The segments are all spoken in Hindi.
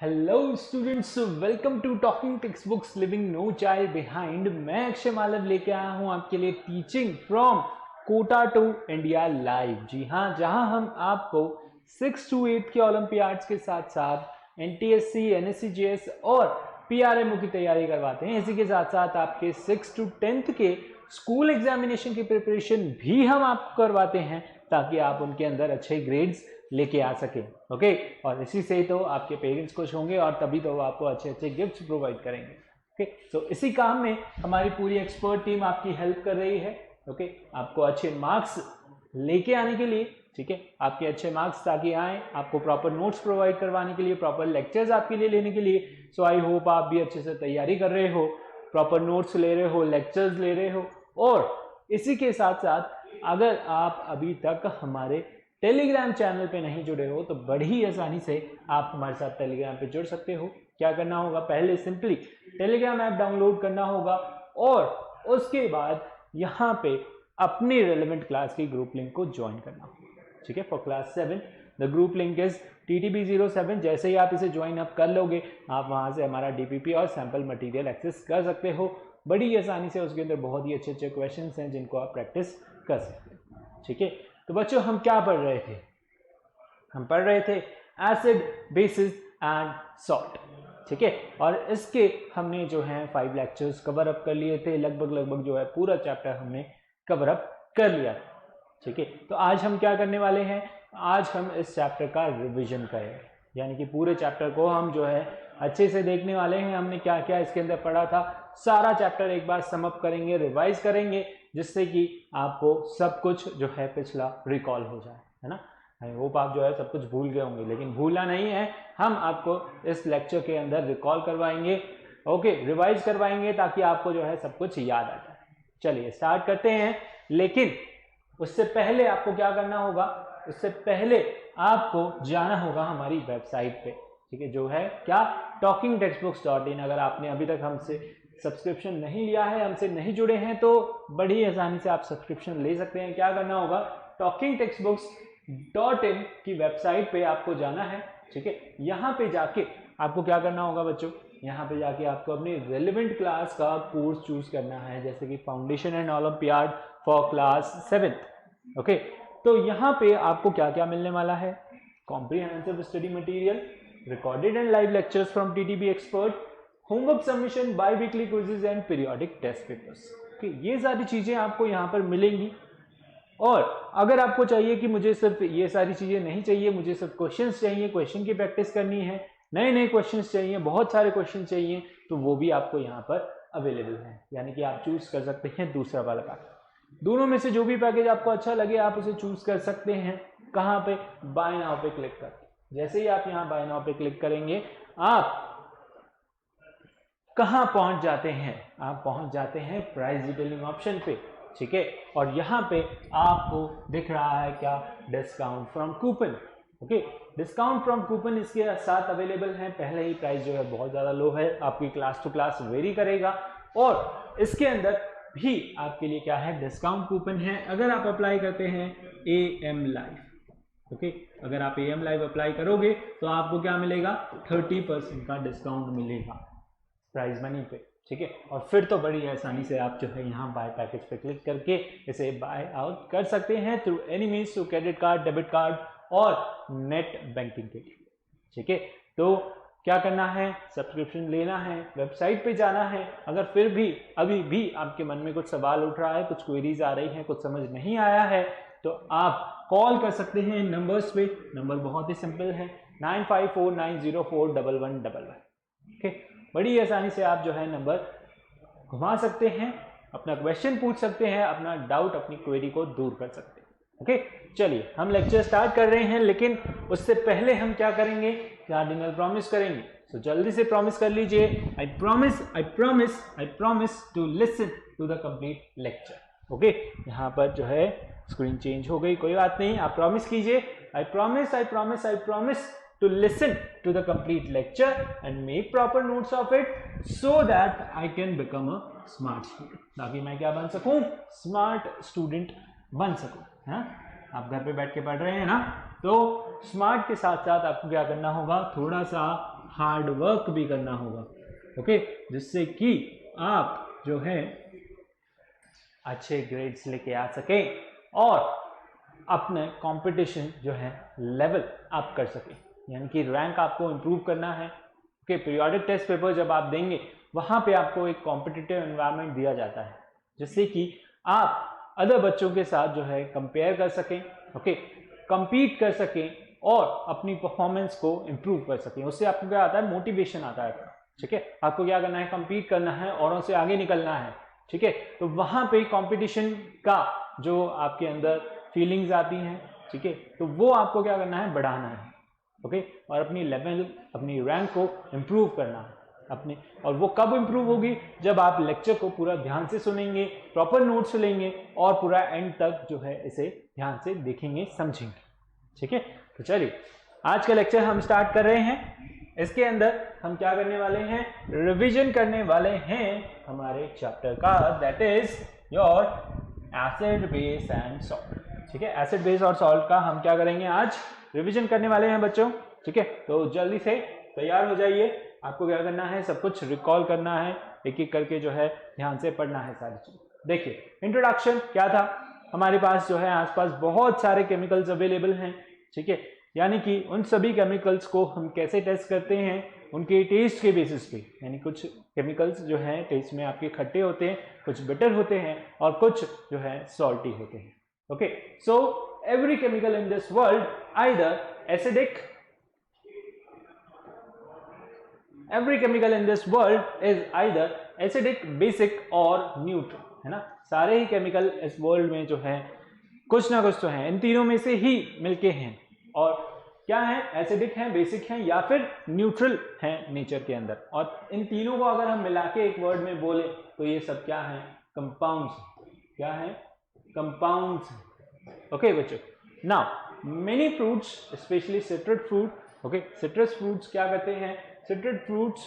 Hello students, welcome to talking textbooks leaving no child behind. मैं अक्षय मालव लेके आया हूँ आपके लिए teaching from Kota to India live. जी हाँ, जहाँ हम आपको 6 to 8 के ओलंपियाड्स के साथ साथ एनटीएससी, एनएससीजीएस और पीआरएमओ की तैयारी करवाते हैं। इसी के साथ साथ आपके 6 to 10th के स्कूल एग्जामिनेशन की प्रिपरेशन भी हम आपको करवाते हैं ताकि आप उनके अंदर अच्छे ग्रेड्स लेके आ सके। ओके, और इसी से तो आपके पेरेंट्स खुश होंगे और तभी तो वो आपको अच्छे अच्छे गिफ्ट्स प्रोवाइड करेंगे। ओके, तो इसी काम में हमारी पूरी एक्सपर्ट टीम आपकी हेल्प कर रही है। ओके, आपको अच्छे मार्क्स लेके आने के लिए, ठीक है, आपके अच्छे मार्क्स ताकि आए, आपको प्रॉपर नोट्स प्रोवाइड करवाने के लिए, प्रॉपर लेक्चर्स आपके लिए लेने के लिए। सो आई होप आप भी अच्छे से तैयारी कर रहे हो, प्रॉपर नोट्स ले रहे हो, लेक्चर्स ले रहे हो। और इसी के साथ साथ अगर आप अभी तक हमारे टेलीग्राम चैनल पे नहीं जुड़े हो तो बड़ी आसानी से आप हमारे साथ टेलीग्राम पे जुड़ सकते हो। क्या करना होगा, पहले सिंपली टेलीग्राम ऐप डाउनलोड करना होगा और उसके बाद यहाँ पे अपनी रेलेवेंट क्लास की ग्रुप लिंक को ज्वाइन करना होगा। ठीक है, for class 7 the group link is TTB07। जैसे ही आप इसे ज्वाइन अप कर लोगे, आप वहाँ से हमारा DPP और सैम्पल मटीरियल एक्सेस कर सकते हो बड़ी आसानी से। उसके अंदर बहुत ही अच्छे अच्छे क्वेश्चन हैं जिनको आप प्रैक्टिस कर सकते हो। ठीक है, तो बच्चों हम क्या पढ़ रहे थे? हम पढ़ रहे थे एसिड, बेसिस एंड सॉल्ट। ठीक है, और इसके हमने जो है 5 लेक्चर्स कवर अप कर लिए थे। लगभग जो है पूरा चैप्टर हमने कवर अप कर लिया। ठीक है, तो आज हम क्या करने वाले हैं? आज हम इस चैप्टर का रिवीजन करेंगे, यानी कि पूरे चैप्टर को हम जो है अच्छे से देखने वाले हैं। हमने क्या क्या इसके अंदर पढ़ा था, सारा चैप्टर एक बार सम अप करेंगे, रिवाइज करेंगे, जिससे कि आपको सब कुछ जो है पिछला रिकॉल हो जाए, है ना। आई होप आप जो है सब कुछ भूल गए होंगे, लेकिन भूलना नहीं है, हम आपको इस लेक्चर के अंदर रिकॉल करवाएंगे। ओके, रिवाइज करवाएंगे ताकि आपको जो है सब कुछ याद आ जाए। चलिए स्टार्ट करते हैं, लेकिन उससे पहले आपको क्या करना होगा? उससे पहले आपको जाना होगा हमारी वेबसाइट पे, ठीक है, जो है क्या, talkingtextbooks.in। अगर आपने अभी तक हमसे सब्सक्रिप्शन नहीं लिया है, हमसे नहीं जुड़े हैं, तो बड़ी आसानी से आप सब्सक्रिप्शन ले सकते हैं। क्या करना होगा, talkingtextbooks.in की वेबसाइट पे आपको जाना है। ठीक है, यहाँ पे जाके आपको क्या करना होगा बच्चों? यहाँ पे जाके आपको अपनी रेलिवेंट क्लास का कोर्स चूज करना है, जैसे कि foundation and olympiad for class 7th। Okay, तो यहाँ पे आपको क्या क्या मिलने वाला है? Comprehensive study material, recorded and live lectures from TTB expert, homework submission, biweekly quizzes and periodic test papers. ये सारी चीजें आपको यहाँ पर मिलेंगी। और अगर आपको चाहिए कि मुझे सिर्फ ये सारी चीजें नहीं चाहिए, मुझे सिर्फ क्वेश्चंस चाहिए, क्वेश्चन की प्रैक्टिस करनी है, नए नए क्वेश्चंस चाहिए, बहुत सारे क्वेश्चन चाहिए, तो वो भी आपको यहाँ पर अवेलेबल है। यानी कि आप चूज कर सकते हैं दूसरा वाला पैकेज। दोनों में से जो भी पैकेज आपको अच्छा लगे आप उसे चूज कर सकते हैं। कहाँ पे? बाय नाउ पे क्लिक करके। जैसे ही आप यहाँ बाय नाउ पे क्लिक करेंगे, आप कहाँ पहुंच जाते हैं? आप पहुंच जाते हैं प्राइस डिटेलिंग ऑप्शन पे। ठीक है, और यहाँ पे आपको दिख रहा है क्या, discount from coupon. Okay, discount from coupon इसके साथ अवेलेबल है। पहले ही प्राइस जो है बहुत ज्यादा लो है, आपकी क्लास टू क्लास वेरी करेगा। और इसके अंदर भी आपके लिए क्या है, डिस्काउंट कूपन है। अगर आप अप्लाई करते हैं AM लाइव, ओके, अगर आप AM लाइव अप्लाई करोगे तो आपको क्या मिलेगा, 30% का डिस्काउंट मिलेगा प्राइस मनी पे। ठीक है, और फिर तो बड़ी आसानी से आप जो है यहाँ बाय पैकेज पे क्लिक करके इसे बाय आउट कर सकते हैं through any means, through credit card, debit card और नेट बैंकिंग के लिए। ठीक है, तो क्या करना है, सब्सक्रिप्शन लेना है, वेबसाइट पे जाना है। अगर फिर भी अभी भी आपके मन में कुछ सवाल उठ रहा है, कुछ क्वेरीज आ रही हैं, कुछ समझ नहीं आया है, तो आप कॉल कर सकते हैं नंबर्स पे। नंबर बहुत ही सिंपल है, 9549041111। ओके, बड़ी आसानी से आप जो है नंबर घुमा सकते हैं, अपना क्वेश्चन पूछ सकते हैं, अपना डाउट, अपनी क्वेरी को दूर कर सकते हैं। ओके, चलिए हम लेक्चर स्टार्ट कर रहे हैं, लेकिन उससे पहले हम क्या करेंगे, कार्डिनल प्रॉमिस करेंगे। तो जल्दी से प्रॉमिस कर लीजिए, I promise to listen to the complete lecture. Okay, यहाँ पर जो है स्क्रीन चेंज हो गई, कोई बात नहीं, आप प्रॉमिस कीजिए, I promise to listen to the complete lecture and make proper notes of it so that I can become a smart student, ताकि मैं क्या बन सकूं, स्मार्ट स्टूडेंट बन सकूं। हाँ, आप घर पे बैठ के पढ़ रहे हैं ना, तो स्मार्ट के साथ साथ आपको क्या करना होगा, थोड़ा सा हार्ड वर्क भी करना होगा, ओके, जिससे कि आप जो है अच्छे ग्रेड्स लेके आ सकें और अपने कंपटीशन जो है लेवल अप कर सकें, यानी कि रैंक आपको इम्प्रूव करना है। ओके, पीरियोडिक टेस्ट पेपर जब आप देंगे वहाँ पे आपको एक कॉम्पिटिटिव एनवायरनमेंट दिया जाता है, जिससे कि आप अदर बच्चों के साथ जो है कंपेयर कर सकें, ओके, compete कर सकें और अपनी परफॉर्मेंस को इम्प्रूव कर सकें। उससे आपको क्या आता है, मोटिवेशन आता है, ठीक है। आपको क्या करना है, compete करना है, औरों से आगे निकलना है, ठीक है। तो वहाँ पे कंपटीशन का जो आपके अंदर फीलिंग्स आती हैं, ठीक है, तो वो आपको क्या करना है, बढ़ाना है, ओके, और अपनी लेवल, अपनी रैंक को इम्प्रूव करना है अपने। और वो कब इम्प्रूव होगी, जब आप लेक्चर को पूरा ध्यान से सुनेंगे, प्रॉपर नोट्स लेंगे और पूरा एंड तक जो है इसे ध्यान से देखेंगे, समझेंगे, ठीक है। तो चलिए आज का लेक्चर हम स्टार्ट कर रहे हैं। इसके अंदर हम क्या करने वाले हैं, रिवीजन करने वाले हैं हमारे चैप्टर का, that is your acid base and salt, ठीक है। एसिड बेस और सॉल्ट का हम क्या करेंगे, आज रिवीजन करने वाले हैं बच्चों, ठीक है। तो जल्दी से तैयार हो जाइए, आपको क्या करना है, सब कुछ रिकॉल करना है, एक एक करके जो है ध्यान से पढ़ना है सारी चीज। देखिए इंट्रोडक्शन क्या था, हमारे पास जो है आसपास बहुत सारे केमिकल्स अवेलेबल हैं, ठीक है, यानी कि उन सभी केमिकल्स को हम कैसे टेस्ट करते हैं, उनके टेस्ट के बेसिस पे, यानी कुछ केमिकल्स जो हैं टेस्ट में आपके खट्टे होते हैं, कुछ बिटर होते हैं और कुछ जो है सॉल्टी होते हैं, okay. So every chemical in this world either acidic, every chemical in this world is either acidic, basic और neutral, है ना। सारे ही केमिकल इस वर्ल्ड में जो है कुछ ना कुछ तो है, इन तीनों में से ही मिलके हैं, और क्या है, एसिडिक हैं, बेसिक हैं या फिर न्यूट्रल हैं नेचर के अंदर। और इन तीनों को अगर हम मिला के एक वर्ड में बोले तो ये सब क्या है, कंपाउंड्स, क्या है, कंपाउंड्स, ओके बच्चों। Now many fruits, specially citrus fruit, okay, citrus fruits क्या करते हैं, citrus fruits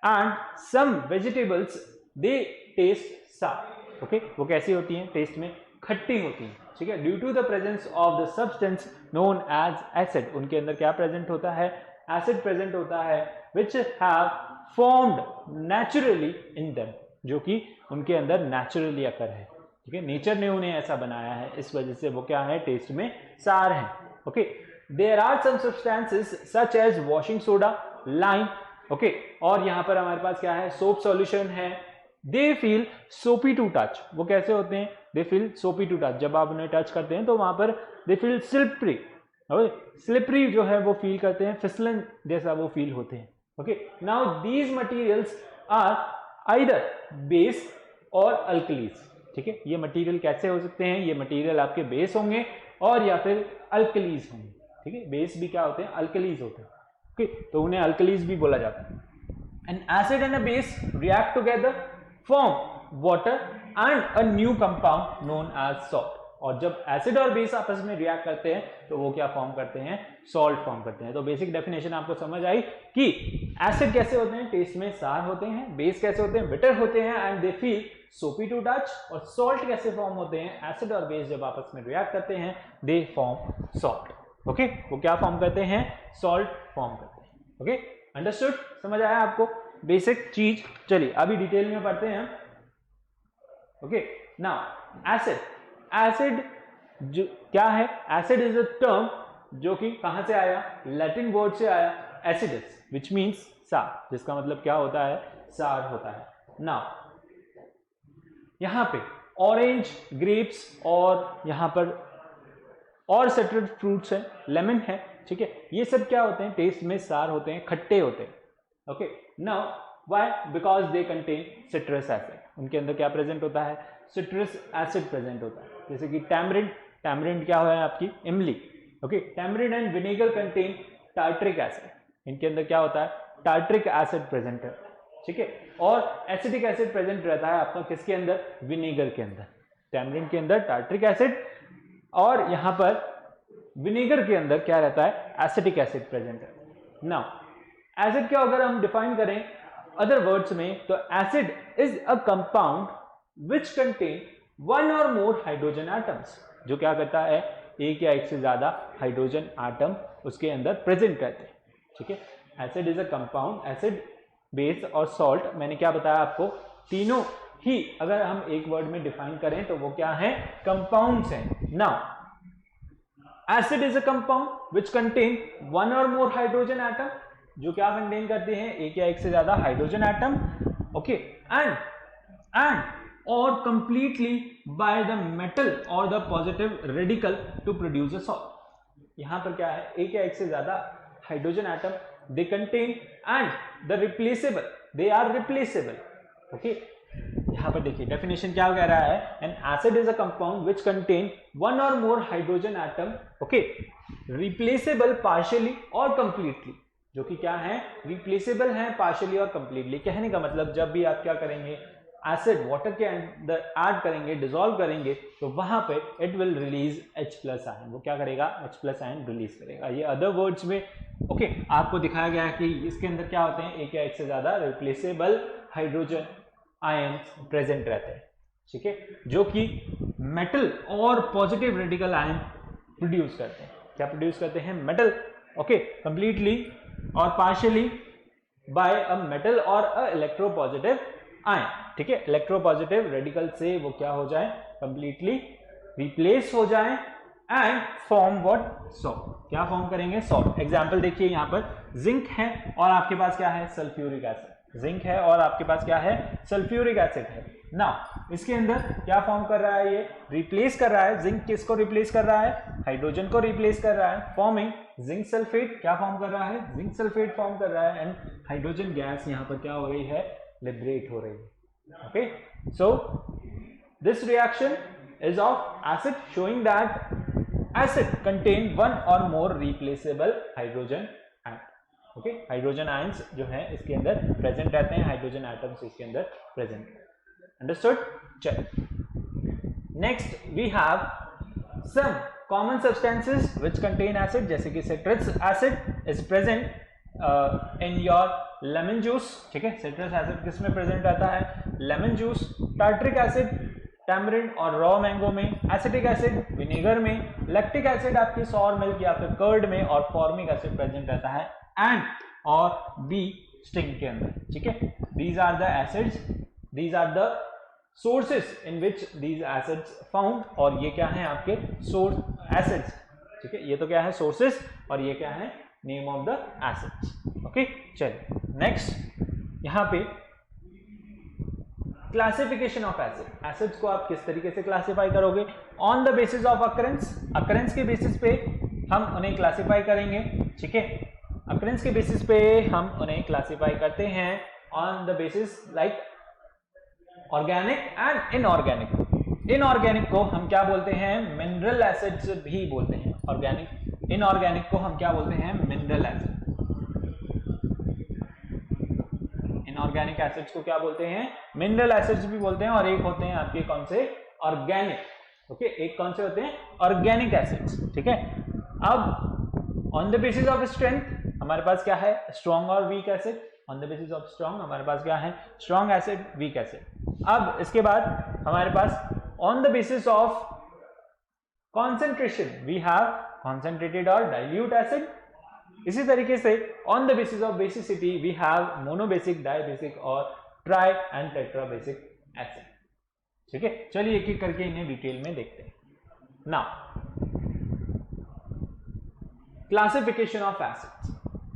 and some vegetables they taste sour, okay, वो कैसी होती हैं, टेस्ट में खट्टी होती हैं, ठीक है, due to the presence of the substance known as acid. उनके अंदर क्या प्रेजेंट होता है, एसिड प्रेजेंट होता है, which have formed naturally in them, जो कि उनके अंदर नेचुरली अकर है, ठीक है, नेचर ने उन्हें ऐसा बनाया है, इस वजह से वो क्या है, टेस्ट में सार है, okay. There are some substances such as washing soda, lime, okay, और यहां पर हमारे पास क्या है, सोप सॉल्यूशन है। दे फील सोपी टू टच, वो कैसे होते हैं, दे फील सोपी टू टच, जब आप उन्हें टच करते हैं तो वहां पर दे फील स्लिपरी, स्लिपरी जो है वो फील करते हैं, फिसलन जैसा वो फील होते हैं, okay. Now these materials are either base or alkalis, ठीक है, ये मटीरियल कैसे हो सकते हैं, ये मटीरियल आपके बेस होंगे और या फिर अल्कलीज होंगे, ठीक है। बेस भी क्या होते हैं, अल्कलीज होते हैं, ओके, तो उन्हें अल्कलीज भी बोला जाता है। An acid and a base react together, form water and a new compound known as salt. और जब एसिड और बेस आपस में रिएक्ट करते हैं तो वो क्या फॉर्म करते हैं, सॉल्ट फॉर्म करते हैं। तो बेसिक डेफिनेशन आपको समझ आई कि एसिड कैसे होते हैं, टेस्ट में सार होते हैं, बेस कैसे होते हैं, बिटर होते हैं and they feel soapy to touch, और सॉल्ट कैसे फॉर्म होते हैं, एसिड और बेस जब आपस में रिएक्ट करते हैं दे फॉर्म सॉल्ट, ओके, वो क्या फॉर्म करते हैं, सॉल्ट फॉर्म करते हैं, ओके, अंडरस्टूड, समझ आया आपको बेसिक चीज। चलिए अभी डिटेल में पढ़ते हैं, ओके। नाउ एसिड, एसिड जो क्या है, एसिड इज अ टर्म जो कि कहां से आया, लैटिन वर्ड से आया, एसिडस, विच मीन्स सार, जिसका मतलब क्या होता है, सार होता है। नाउ यहां पे ऑरेंज, ग्रेप्स और यहां पर और सिट्रस फ्रूट्स है, लेमन है, ठीक है, ये सब क्या होते हैं, टेस्ट में सार होते हैं, खट्टे होते हैं, okay. Now why, because they contain citrus acid, उनके अंदर क्या प्रेजेंट होता है, सिट्रस एसिड प्रेजेंट होता है, जैसे कि टैमरिंड, टैमरिंड क्या है आपकी, इमली, okay, tamarind and vinegar contain tartaric acid, इनके अंदर क्या होता है, टार्ट्रिक एसिड प्रेजेंट है, ठीक है, और एसिडिक एसिड प्रेजेंट रहता है आपका किसके अंदर, विनेगर के अंदर, टैमरिंड के अंदर टार्ट्रिक एसिड और यहां पर विनेगर के अंदर क्या रहता है, एसिटिक एसिड प्रेजेंट है। नाउ एसिड क्या अगर हम डिफाइन करें अदर वर्ड्स में, तो acid is a compound which contain one or more hydrogen atoms, जो क्या करता है, एक या एक से ज्यादा हाइड्रोजन एटम उसके अंदर प्रेजेंट करते हैं, ठीक है। Acid is a compound, acid, base और सॉल्ट, मैंने क्या बताया आपको, तीनों ही अगर हम एक वर्ड में डिफाइन करें तो वो क्या है, कंपाउंड्स हैं। Now acid is a compound which contain one or more hydrogen atom, जो क्या कंटेन करते हैं, एक या एक से ज्यादा hydrogen atom, okay, and or completely by the metal or the positive radical to produce a salt. यहां पर क्या है, एक या एक से ज्यादा hydrogen atom, they contain and the replaceable, they are replaceable, okay. यहां पर देखिए डेफिनेशन क्या कह रहा है, an acid is a compound which contain one or more hydrogen atom, okay, replaceable partially or completely, जो कि क्या है, रिप्लेसेबल है पार्शियली और कंप्लीटली। कहने का मतलब जब भी आप क्या करेंगे, एसिड वाटर के अंदर ऐड करेंगे, डिसॉल्व करेंगे, तो वहां पे it will release H+ ion, वो क्या करेगा, H+ आयन रिलीज करेगा। ये अदर वर्ड्स में ओके आपको दिखाया गया है कि इसके अंदर क्या होते हैं, एक या एक से ज्यादा रिप्लेसेबल हाइड्रोजन आयन्स प्रेजेंट रहते हैं, ठीक है, जो कि मेटल और पॉजिटिव रेडिकल आयन प्रोड्यूस करते हैं। क्या प्रोड्यूस करते हैं, मेटल, ओके, कंप्लीटली और पार्शियली बाय अ मेटल और अ इलेक्ट्रोपॉजिटिव आयन, ठीक है, इलेक्ट्रोपॉजिटिव रेडिकल से वो क्या हो जाए, कंप्लीटली रिप्लेस हो जाए एंड फॉर्म व्हाट, सॉल्ट। क्या फॉर्म करेंगे, सॉल्ट। एग्जांपल देखिए, यहां पर जिंक है और आपके पास क्या है, सल्फ्यूरिक एसिड, जिंक है और आपके पास क्या है, सल्फ्यूरिक एसिड है। नाउ इसके अंदर क्या फॉर्म कर रहा है, ये रिप्लेस कर रहा है, जिंक किसको रिप्लेस कर रहा है, हाइड्रोजन को रिप्लेस कर रहा है, फॉर्मिंग जिंक सल्फेट। क्या फॉर्म कर रहा है, जिंक सल्फेट फॉर्म कर रहा है, एंड हाइड्रोजन गैस यहां पर क्या हो रही है, लिबरेट हो रही है, okay. So this reaction is of acid showing that acid contain one or more replaceable hydrogen atom, okay, hydrogen ions जो हैं इसके अंदर प्रेजेंट रहते हैं, हाइड्रोजन एटम्स इसके अंदर प्रेजेंट, अंडरस्टूड। चलिए next we have some common substances which contain acid, जैसे कि citric acid is present in your lemon juice, ठीक है, सिट्रिक एसिड किस में प्रेजेंट रहता है, lemon juice, tartaric acid tamarind और रॉ मैंगो में, एसिटिक एसिड विनेगर में, लैक्टिक एसिड आपकी सॉर मिल्क या फिर कर्ड में, और फॉर्मिक एसिड प्रेजेंट रहता है एंड और बी स्टिंग के अंदर, ठीक है। These are the acids, these are the sources in which these acids found, और ये क्या है आपके सोर्स एसिड्स, ठीक है, ये तो क्या है सोर्सेस और ये क्या है name of the acids, okay. चलिए नेक्स्ट यहां पे क्लासिफिकेशन ऑफ एसिड, एसिड्स को आप किस तरीके से क्लासिफाई करोगे, on the basis of occurrence, occurrence के बेसिस पे हम उन्हें क्लासिफाई करेंगे, ठीक है, अकरेंस के बेसिस पे हम उन्हें क्लासिफाई करते हैं on the basis like organic and inorganic. Inorganic को हम क्या बोलते हैं, मिनरल एसिड्स भी बोलते हैं, ऑर्गेनिक, इनऑर्गेनिक को हम क्या बोलते हैं, मिनरल एसिड। इनऑर्गेनिक एसिड्स को क्या बोलते हैं, मिनरल एसिड्स भी बोलते हैं, और एक होते हैं आपके कौन से, ऑर्गेनिक, ओके, एक कौन से होते हैं, ऑर्गेनिक एसिड्स, ठीक है। अब on the basis of strength हमारे पास क्या है, स्ट्रॉन्ग और weak acid, on the basis of strong हमारे पास क्या है, स्ट्रॉन्ग एसिड, वीक एसिड। अब इसके बाद हमारे पास on the basis of concentration we have concentrated और डाइल्यूट एसिड। इसी तरीके से on the basis of basicity we have monobasic, dibasic और ट्राई एंड टेट्राबेसिक एसिड, ठीक है। चलिए एक एक करके इन्हें डिटेल में देखते हैं। Now classification of acids,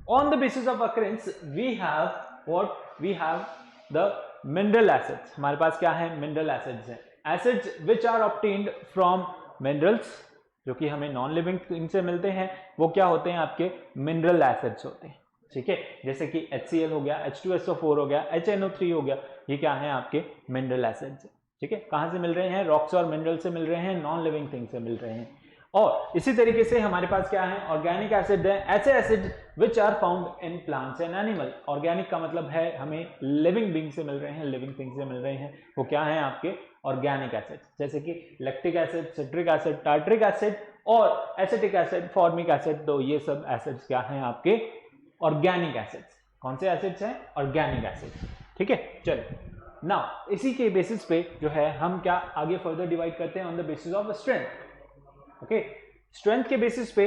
on the basis of occurrence we have what, we have the mineral acids, हमारे पास क्या है, मिनरल एसिड्स हैं, acids which are obtained from minerals, जो कि हमें नॉन लिविंग थिंग से मिलते हैं, वो क्या होते हैं आपके मिनरल एसिड्स होते हैं, ठीक है, जैसे कि HCl हो गया, H2SO4 हो गया, HNO3 हो गया, ये क्या है आपके मिनरल एसिड्स, ठीक है। कहां से मिल रहे हैं, रॉक्स और मिनरल से मिल रहे हैं, नॉन लिविंग थिंग से मिल रहे हैं। और इसी तरीके से हमारे पास क्या है, ऑर्गेनिक एसिड है, ऐसे acid which are found in plants and animal. Organic का मतलब है हमें लिविंग बींग से मिल रहे हैं, लिविंग थिंग से मिल रहे हैं, वो क्या है आपके ऑर्गेनिक एसिड, जैसे कि lactic acid, citric acid, tartaric acid और एसिटिक एसिड, फॉर्मिक एसिड, तो ये सब एसिड्स क्या हैं आपके ऑर्गेनिक एसिड्स। कौन से एसिड्स हैं, ऑर्गेनिक एसिड्स, ठीक है। चलिए नाउ इसी के बेसिस पे जो है हम क्या आगे फर्दर डिवाइड करते हैं on the basis of strength, okay. Strength के बेसिस पे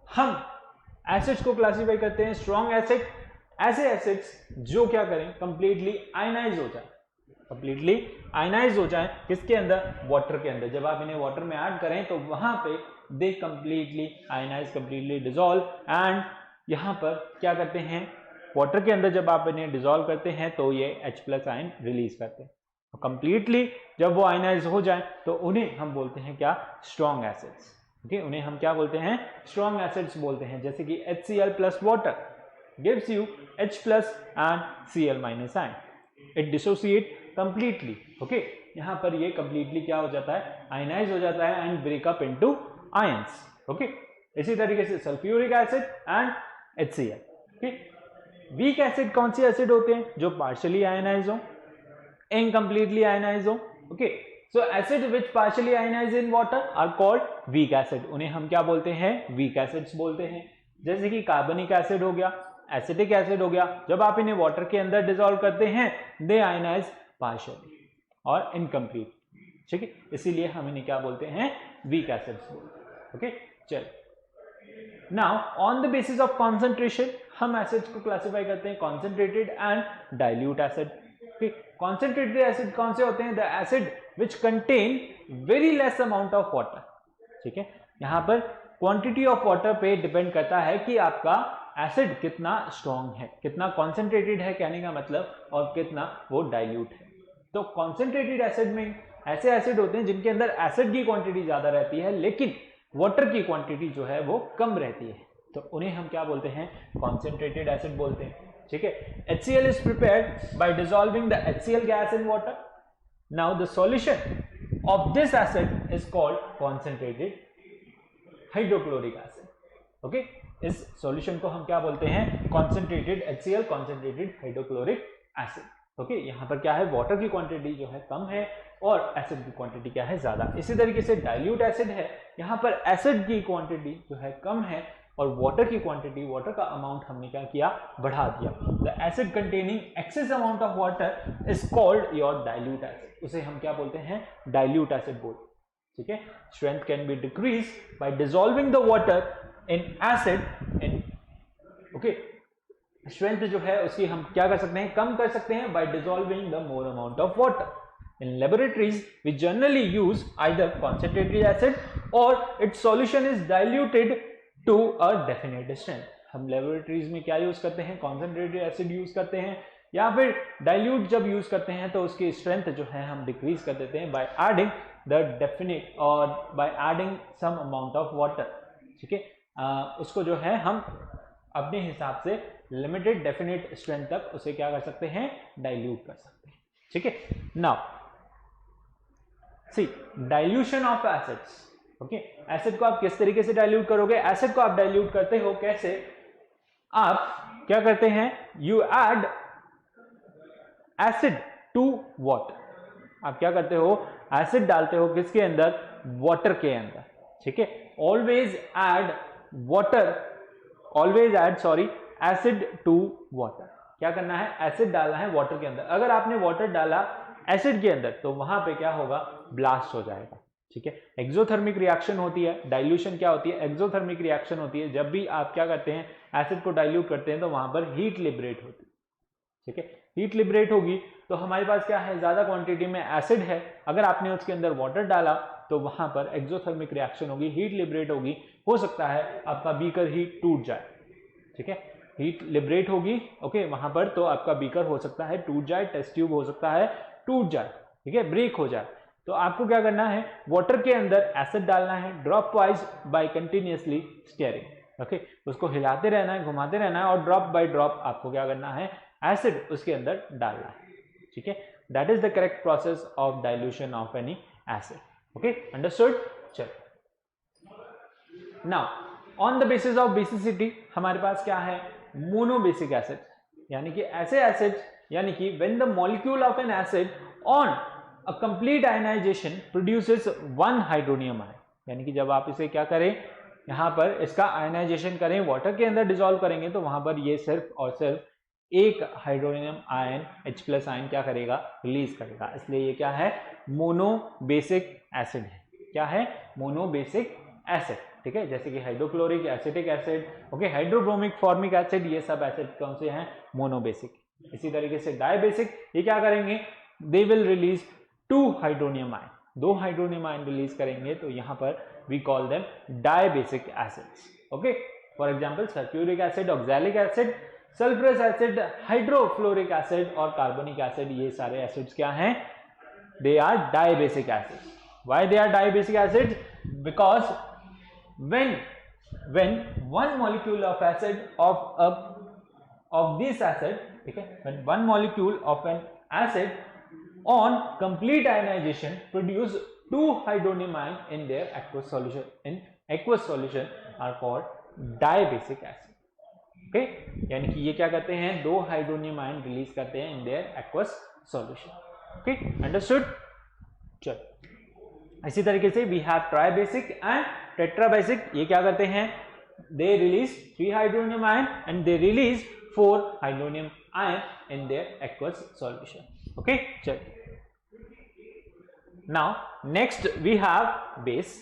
हम एसिड्स को क्लासिफाई करते हैं, स्ट्रॉन्ग एसिड ऐसे एसिड्स जो क्या करें, कंप्लीटली आयनाइज हो जाए, कंप्लीटली आयनाइज हो जाए, किसके अंदर, वाटर के अंदर। जब आप इन्हें वाटर में ऐड करें तो वहां पे they completely ionise, completely dissolve, and यहां पर क्या करते हैं, वाटर के अंदर जब आप इन्हें डिसॉल्व करते हैं तो ये H+ आयन रिलीज करते हैं। तो कंप्लीटली जब वो आयनाइज हो जाए तो उन्हें हम बोलते हैं क्या, स्ट्रॉन्ग एसिड्स। ओके, उन्हें हम क्या बोलते हैं, स्ट्रॉन्ग एसिड्स बोलते हैं। जैसे कि HCl plus water gives you H+ and Cl- ion, it dissociate completely. Okay, यहां पर ये कंप्लीटली क्या हो जाता है, आयनाइज हो जाता है and break up into ions. Okay, इसी तरीके से sulphuric acid and HCl। Okay, weak acid कौन से एसिड होते हैं, जो पार्शियली आयनाइज हो, इनकम्प्लीटली आयनाइज हो। Okay, so acid which partially ionise in water are called weak acid, उन्हें हम क्या बोलते हैं, वीक एसिड्स बोलते हैं। जैसे कि कार्बनिक एसिड हो गया, एसिटिक एसिड हो गया, जब आप इन्हें वाटर के अंदर डिसॉल्व करते हैं दे आयनाइज पार्शियली और इनकम्प्लीट। ठीक है, इसीलिए हम इन्हें क्या बोलते हैं, वीक एसिड्स बोलते हैं। ओके, चलिए now on the basis of concentration हम एसिड्स को क्लासिफाई करते हैं concentrated and dilute acid. Concentrated acid कौन से होते हैं, the acid which contain very less amount of water. ठीक है, यहां पर क्वांटिटी ऑफ वाटर पे डिपेंड करता है कि आपका एसिड कितना स्ट्रॉन्ग है, कितना कॉन्सेंट्रेटेड है कहने का मतलब, और कितना वो डाइल्यूट है। तो कॉन्सेंट्रेटेड एसिड में ऐसे एसिड होते हैं जिनके अंदर एसिड की क्वांटिटी ज्यादा रहती है लेकिन वाटर की क्वांटिटी जो है वो कम रहती है, तो उन्हें हम क्या बोलते हैं, कॉन्सेंट्रेटेड एसिड बोलते हैं। ठीक है, HCl is prepared by dissolving the HCl gas in water. Now the solution of this acid is called concentrated hydrochloric acid. Okay, इस सॉल्यूशन को हम क्या बोलते हैं, concentrated HCl, concentrated hydrochloric acid. Okay, यहाँ पर क्या है, वाटर की क्वांटिटी जो है कम है और एसिड की क्वांटिटी क्या है, ज्यादा। इसी तरीके से डाइल्यूट एसिड है, यहाँ पर एसिड की क्वांटिटी जो है कम है और वाटर की क्वांटिटी, वाटर का अमाउंट हमने क्या किया, बढ़ा दिया। The acid containing excess amount of water is called your dilute acid, उसे हम क्या बोलते हैं, डाइल्यूट एसिड बोलते हैं। ठीक है, strength can be decrease by dissolving the water in acid in. Okay, strength जो है उसकी हम क्या कर सकते हैं, कम कर सकते हैं bye dissolving the more amount of water. In laboratories, we generally use either concentrated acid or its solution is diluted to a definite strength. हम लेबोरेटरीज में क्या यूज करते हैं, कॉन्सेंट्रेटेड एसिड यूज करते हैं, या फिर डाइल्यूट जब यूज करते हैं तो उसकी स्ट्रेंथ जो है हम डिक्रीज कर देते हैं by adding the definite or by adding some amount of water. ठीक है, उसको जो है हम अपने हिसाब से लिमिटेड डेफिनेट स्ट्रेंथ तक उसे क्या कर सकते हैं, डाइल्यूट कर सकते हैं। ठीक है, now see dilution of acids. Okay, acid को आप किस तरीके से डाइल्यूट करोगे, एसिड को आप डाइल्यूट करते हो कैसे, आप क्या करते हैं, you add acid to water. आप क्या करते हो, एसिड डालते हो किसके अंदर, वाटर के अंदर। ठीक है, always add water, always add sorry acid to water. क्या करना है, एसिड डालना है वाटर के अंदर। अगर आपने वाटर डाला एसिड के अंदर तो वहां पे क्या होगा, ब्लास्ट हो जाएगा। ठीक है, एक्सोथर्मिक रिएक्शन होती है, डाइल्यूशन क्या होती है, एक्सोथर्मिक रिएक्शन होती है। जब भी आप क्या करते हैं, एसिड को डाइल्यूट करते हैं तो वहां पर हीट लिबरेट होती है। ठीक है, हीट लिबरेट होगी तो हमारे पास क्या है, ज्यादा क्वांटिटी में एसिड है, अगर आपने उसके अंदर वाटर डाला तो वहां पर एक्सोथर्मिक रिएक्शन होगी, हीट लिबरेट होगी, हो सकता है आपका बीकर ही टूट जाए। ठीक है, हीट लिबरेट होगी, ओके, वहां पर तो आपका बीकर हो सकता है टूट जाए, टेस्ट ट्यूब हो सकता है टूट जाए, ठीक है, ब्रेक हो जाए। तो आपको क्या करना है, वाटर के अंदर एसिड डालना है dropwise by continuously stirring. Okay, उसको हिलाते रहना है, घुमाते रहना है और ड्रॉप बाय ड्रॉप आपको क्या करना है, एसिड उसके अंदर डालना है। ठीक है, that is the correct process of dilution of any acid. Okay, understood. चलो now on the basis of basicity हमारे पास क्या है, मोनोबेसिक एसिड, यानी कि ऐसे एसिड, यानी कि when the molecule of an acid on a complete ionisation produces one hydronium ion, यानी कि जब आप इसे क्या करें, यहां पर इसका आयनाइजेशन करें, वाटर के अंदर डिसॉल्व करेंगे तो वहां पर ये सिर्फ और सिर्फ एक हाइड्रोनियम आयन H+ आयन क्या करेगा, रिलीज करेगा। इसलिए ये क्या है, मोनोबेसिक एसिड है। क्या है, मोनोबेसिक एसिड। ठीक है, जैसे कि hydrochloric, acetic acid, okay, hydrobromic, formic acid, ये सब एसिड कौन से हैं, मोनोबेसिक। इसी तरीके से डायबेसिक, ये क्या करेंगे, they will release 2 hydronium ion, 2 hydronium ion release करेंगे, तो यहां पर we call them dibasic acids. Okay, for example sulphuric acid, oxalic acid, sulphurous acid, hydrofluoric acid और कार्बोनिक एसिड, ये सारे एसिड्स क्या हैं, they are diabasic acids. Why they are diabasic acids? Because when one molecule of acid of this acid, okay, when one molecule of an acid on complete ionization produce 2 hydronium ion in their aqueous solution, in aqueous solution are called diabasic acid. Okay, यानी कि ये क्या करते हैं, 2 हाइड्रोनियम आयन रिलीज करते हैं in their aqueous solution. Okay, understood. चलो, इसी तरीके से we have tribasic and tetrabasic, ये क्या करते हैं, they release 3 hydronium ion and they release 4 hydronium ion in their aqueous solution. Okay, चलो, now next we have base,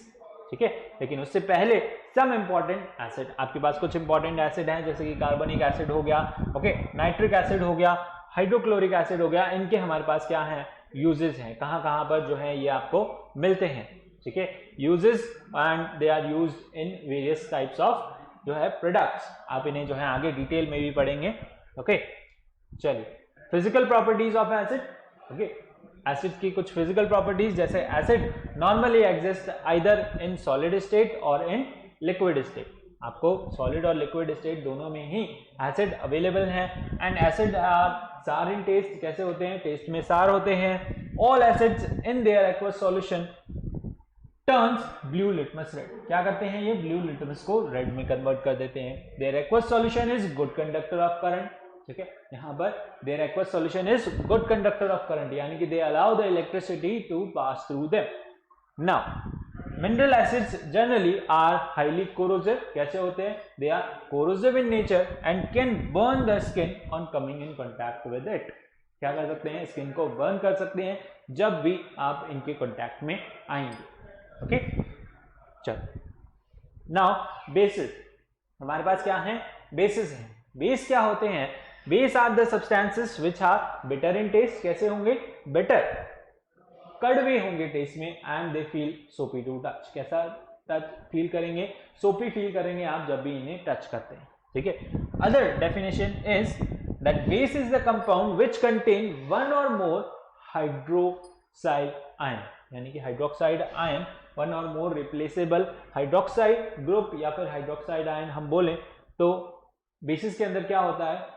ठीक है, लेकिन उससे पहले सम इंपॉर्टेंट एसिड, आपके पास कुछ इंपॉर्टेंट एसिड हैं, जैसे कि कार्बोनिक एसिड हो गया, ओके, नाइट्रिक एसिड हो गया, हाइड्रोक्लोरिक एसिड हो गया, इनके हमारे पास क्या है, यूजेस हैं, कहां कहां पर जो है ये आपको मिलते हैं, ठीक है, uses, and they are used in various types of जो है प्रोडक्ट्स, आप इन्हें जो है आगे डिटेल में भी पढ़ेंगे। ओके, चलिए, physical properties of acid. Okay, acid की कुछ फिजिकल प्रॉपर्टीज, जैसे acid normally exist either in solid state और इन लिक्विड स्टेट, आपको सॉलिड और लिक्विड स्टेट दोनों में ही एसिड अवेलेबल है। एंड एसिड आर सार इन टेस्ट, कैसे होते हैं, टेस्ट में सार होते हैं। All acids in their aqueous solution turns blue litmus red, क्या करते हैं, ये ब्लू लिटमस को रेड में कन्वर्ट कर देते हैं। Their aqueous solution is good conductor of current, ठीक है, यहाँ पर their aqueous solution is good conductor of current, यानी कि they allow the electricity to pass through them. Now mineral acids generally are highly corrosive, कैसे होते हैं, they are corrosive in nature and can burn the skin on coming in contact with it, क्या कर सकते हैं, स्किन को बर्न कर सकते हैं जब भी आप इनके कांटेक्ट में आएंगे। ओके, चलो, नाउ बेसिस, हमारे पास क्या है, बेसिस है। बेस क्या होते हैं, base are the substances which are bitter in taste, कैसे होंगे, बिटर, कड़वे होंगे टेस्ट में, and they feel soapy to touch, कैसा टच फील करेंगे, सोपी फील करेंगे आप जब भी इन्हें टच करते हैं, ठीक है। Other definition is that base is the compound which contain one or more hydroxide ion, यानी कि hydroxide ion, one or more replaceable hydroxide group या फिर हाइड्रोक्साइड आयन हम बोलें तो बेसिस के अंदर क्या होता है,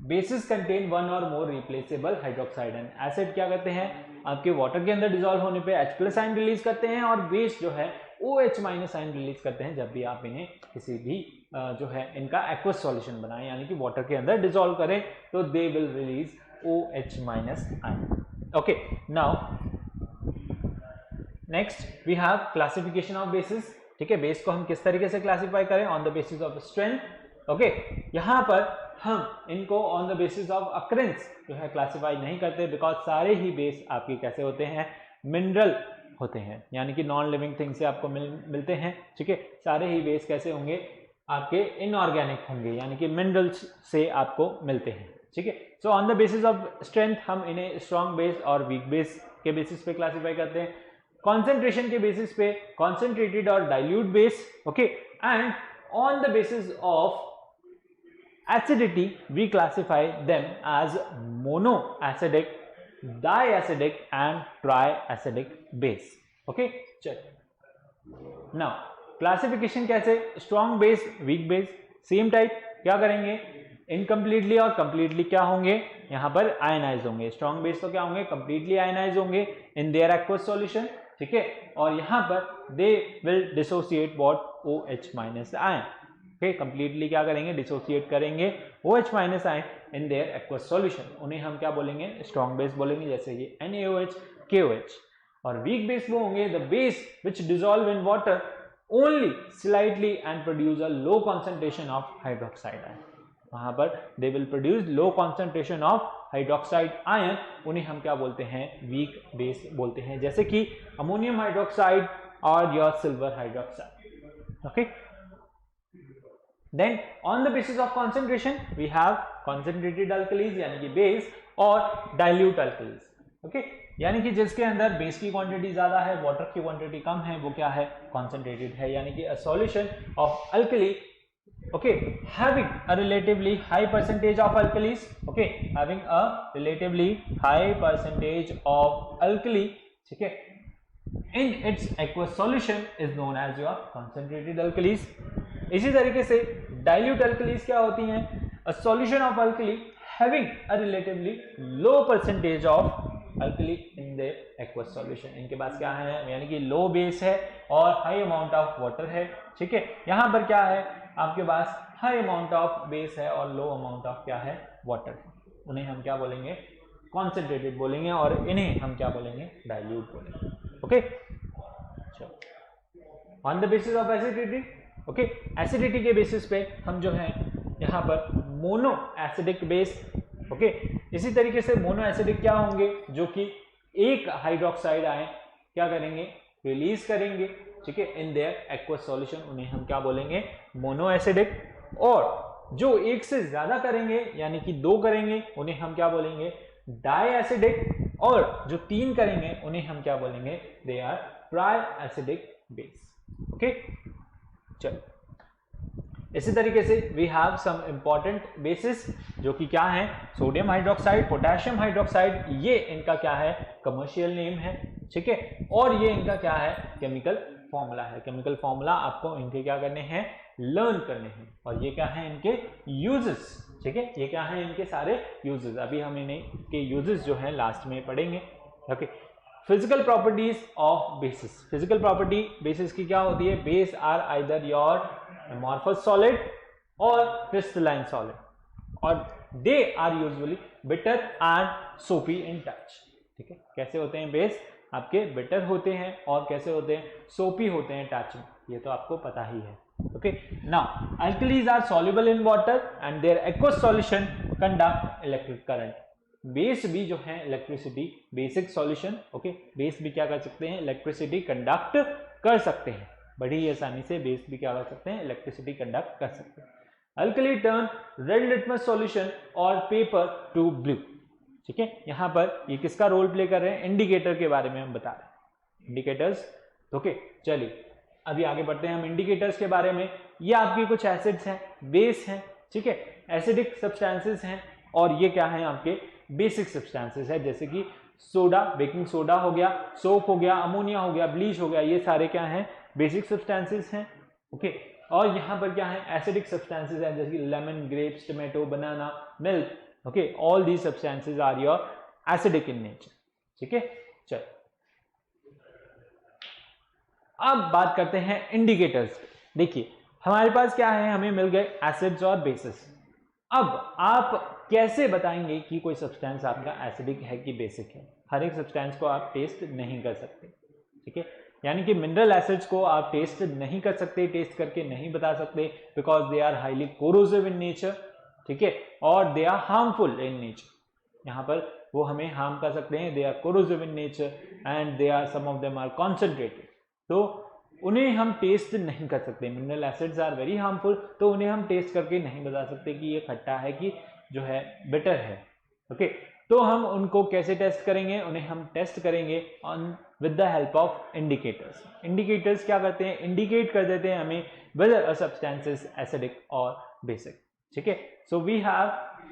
basis contain one or more replaceable hydroxide ion. Acid क्या करते हैं, आपके वाटर के अंदर डिसॉल्व होने पे H+ आयन रिलीज करते हैं, और बेस जो है OH- आयन रिलीज करते हैं जब भी आप इन्हें किसी भी जो है इनका एक्वस सॉल्यूशन बनाएं, यानी कि वाटर के अंदर डिसॉल्व करें, तो they will release OH- ion. Okay, now next we have classification of bases, ठीक है, बेस को हम किस तरीके से क्लासिफाई करें, on the basis of strength. Okay, यहां पर हम इनको on the basis of occurrence जो है क्लासिफाई नहीं करते, बिकॉज सारे ही बेस आपके कैसे होते हैं, मिनरल होते हैं, यानी कि नॉन लिविंग थिंग से आपको मिलते हैं, ठीक है, सारे ही बेस कैसे होंगे, आपके इनऑर्गेनिक होंगे, यानी कि मिनरल्स से आपको मिलते हैं, ठीक है। So on the basis of strength हम इन्हें स्ट्रॉन्ग बेस और वीक बेस के बेसिस पे क्लासिफाई करते हैं। कॉन्सेंट्रेशन के बेसिस पे कॉन्सेंट्रेटेड और dilute base, okay, and on the basis of acidity we classify them as monoacidic, diacidic and triacidic base। okay, चल now क्लासिफिकेशन कैसे, strong base, weak base, same type, क्या करेंगे, इनकम्प्लीटली और कंप्लीटली क्या होंगे, यहां पर आयनाइज होंगे। स्ट्रॉन्ग बेस तो क्या होंगे, कंप्लीटली आयनाइज होंगे इन देयर एक्वस सॉल्यूशन, ठीक है, और यहां पर they will dissociate what OH- ion, okay, completely क्या करेंगे, डिसोसिएट करेंगे OH- ion in their aqueous solution, उन्हें हम क्या बोलेंगे, स्ट्रॉन्ग बेस बोलेंगे, जैसे कि NaOH, KOH। और वीक बेस वो होंगे the base which dissolve in water only slightly and produce a low concentration of hydroxide ion, वहां पर they will produce low concentration of hydroxide ion, उन्हें हम क्या बोलते हैं, वीक बेस बोलते हैं, जैसे कि अमोनियम हाइड्रोक्साइड और your silver hydroxide. Okay, then on the basis of concentration we have concentrated alkalis यानी कि बेस और dilute alkalis. ओके, यानी कि जिसके अंदर बेस की क्वांटिटी ज्यादा है, वाटर की क्वांटिटी कम है, वो क्या है, कॉन्सेंट्रेटेड है. यानी कि a solution of alkali, okay, having a relatively high percentage of alkalis, okay, having a relatively high percentage of alkali, ठीक है, in its aqueous solution is known as your concentrated alkalis. इसी तरीके से dilute alkalis क्या होती हैं, a solution of alkali having a relatively low percentage of alkali in the aqueous solution. इनके पास क्या है, यानी कि लो बेस है और हाई अमाउंट ऑफ वाटर है. ठीक है, यहाँ पर क्या है, आपके पास हाई अमाउंट ऑफ बेस है और लो अमाउंट ऑफ क्या है, वाटर है. उन्हें हम क्या बोलेंगे, कॉन्सेंट्रेटेड बोलेंगे, और इन्हें हम क्या बोलेंगे, डाइल्यूट बोलेंगे. Okay, on the basis of acidity, okay, acidity के बेसिस पे हम जो है यहाँ पर मोनो एसिडिक बेस, ओके, इसी तरीके से मोनो एसिडिक क्या होंगे, जो कि एक हाइड्रोक्साइड आए क्या करेंगे, रिलीज करेंगे. ठीक है, इन देयर एक्वस सॉल्यूशन, उन्हें हम क्या बोलेंगे, मोनो एसिडिक. और जो एक से ज्यादा करेंगे यानी कि दो करेंगे, उन्हें हम क्या बोलेंगे, डाई एसिडिक. और जो तीन करेंगे उन्हें हम क्या बोलेंगे, they are tri acidic base. Okay, चलो, इसी तरीके से we have some important bases, जो कि क्या है, सोडियम हाइड्रोक्साइड, पोटेशियम हाइड्रोक्साइड. ये इनका क्या है, कमर्शियल नेम है. ठीक है, और ये इनका क्या है, केमिकल फॉर्मूला है. केमिकल फॉर्मूला आपको इनके क्या करने हैं, लर्न करने हैं. और ये क्या है, इनके यूजेस. ठीक है, ये क्या है, इनके सारे यूजेस. अभी हम इन्हें के यूजेस जो है लास्ट में पढ़ेंगे. ओके, physical properties of bases. Physical property bases की क्या होती है, base are either your amorphous solid or crystalline solid, और they are usually bitter and soapy in touch. ठीक है, कैसे होते हैं बेस, आपके बिटर होते हैं और कैसे होते हैं, सोपी होते हैं टच में. ये तो आपको पता ही है. Okay, now alkalis are soluble in water and their aqueous solution conduct electric current. Base भी जो है electricity, basic solution, okay, base भी क्या कर सकते हैं, इलेक्ट्रिसिटी कंडक्ट कर सकते हैं. बड़ी आसानी से बेस भी क्या कर सकते हैं, इलेक्ट्रिसिटी कंडक्ट कर सकते हैं. Alkali turn red litmus solution और पेपर टू ब्लू. ठीक है, यहां पर ये किसका रोल प्ले कर रहे हैं, इंडिकेटर के बारे में हम बता रहे हैं, इंडिकेटर्स. ओके, चलिए अभी आगे बढ़ते हैं हम इंडिकेटर्स के बारे में. ये आपके कुछ एसिड्स हैं, बेस हैं. ठीक है, एसिडिक सब्सटेंसेस हैं, और ये क्या है, आपके बेसिक सब्सटेंसेस है, जैसे कि सोडा, बेकिंग सोडा हो गया, सोप हो गया, अमोनिया हो गया, ब्लीच हो गया. ये सारे क्या हैं, बेसिक सब्सटेंसेस हैं. ओके, और यहाँ पर क्या है, एसिडिक सब्सटेंसेस हैं, जैसे कि lemon, grapes, tomato, banana, milk. Okay, all these substances are your acidic in nature. ठीक है, चलो अब बात करते हैं इंडिकेटर्स. देखिए हमारे पास क्या है, हमें मिल गए एसिड्स और बेसिस. अब आप कैसे बताएंगे कि कोई सब्सटेंस आपका एसिडिक है कि बेसिक है. हर एक सब्सटेंस को आप टेस्ट नहीं कर सकते. ठीक है, यानी कि मिनरल एसिड्स को आप टेस्ट नहीं कर सकते, टेस्ट करके नहीं बता सकते, because they are highly corrosive in nature. ठीक है, और they are harmful in nature. यहाँ पर वो हमें हार्म कर सकते हैं, they are corrosive in nature and they are, some of them are concentrated. तो उन्हें हम टेस्ट नहीं कर सकते. Mineral acids are very harmful, तो उन्हें हम टेस्ट करके नहीं बता सकते कि ये खट्टा है कि जो है बिटर है. ओके, तो हम उनको कैसे टेस्ट करेंगे, उन्हें हम टेस्ट करेंगे on with the help of indicators. Indicators क्या करते हैं, इंडिकेट कर देते हैं हमें whether a substance is acidic or basic. ठीक है, so we have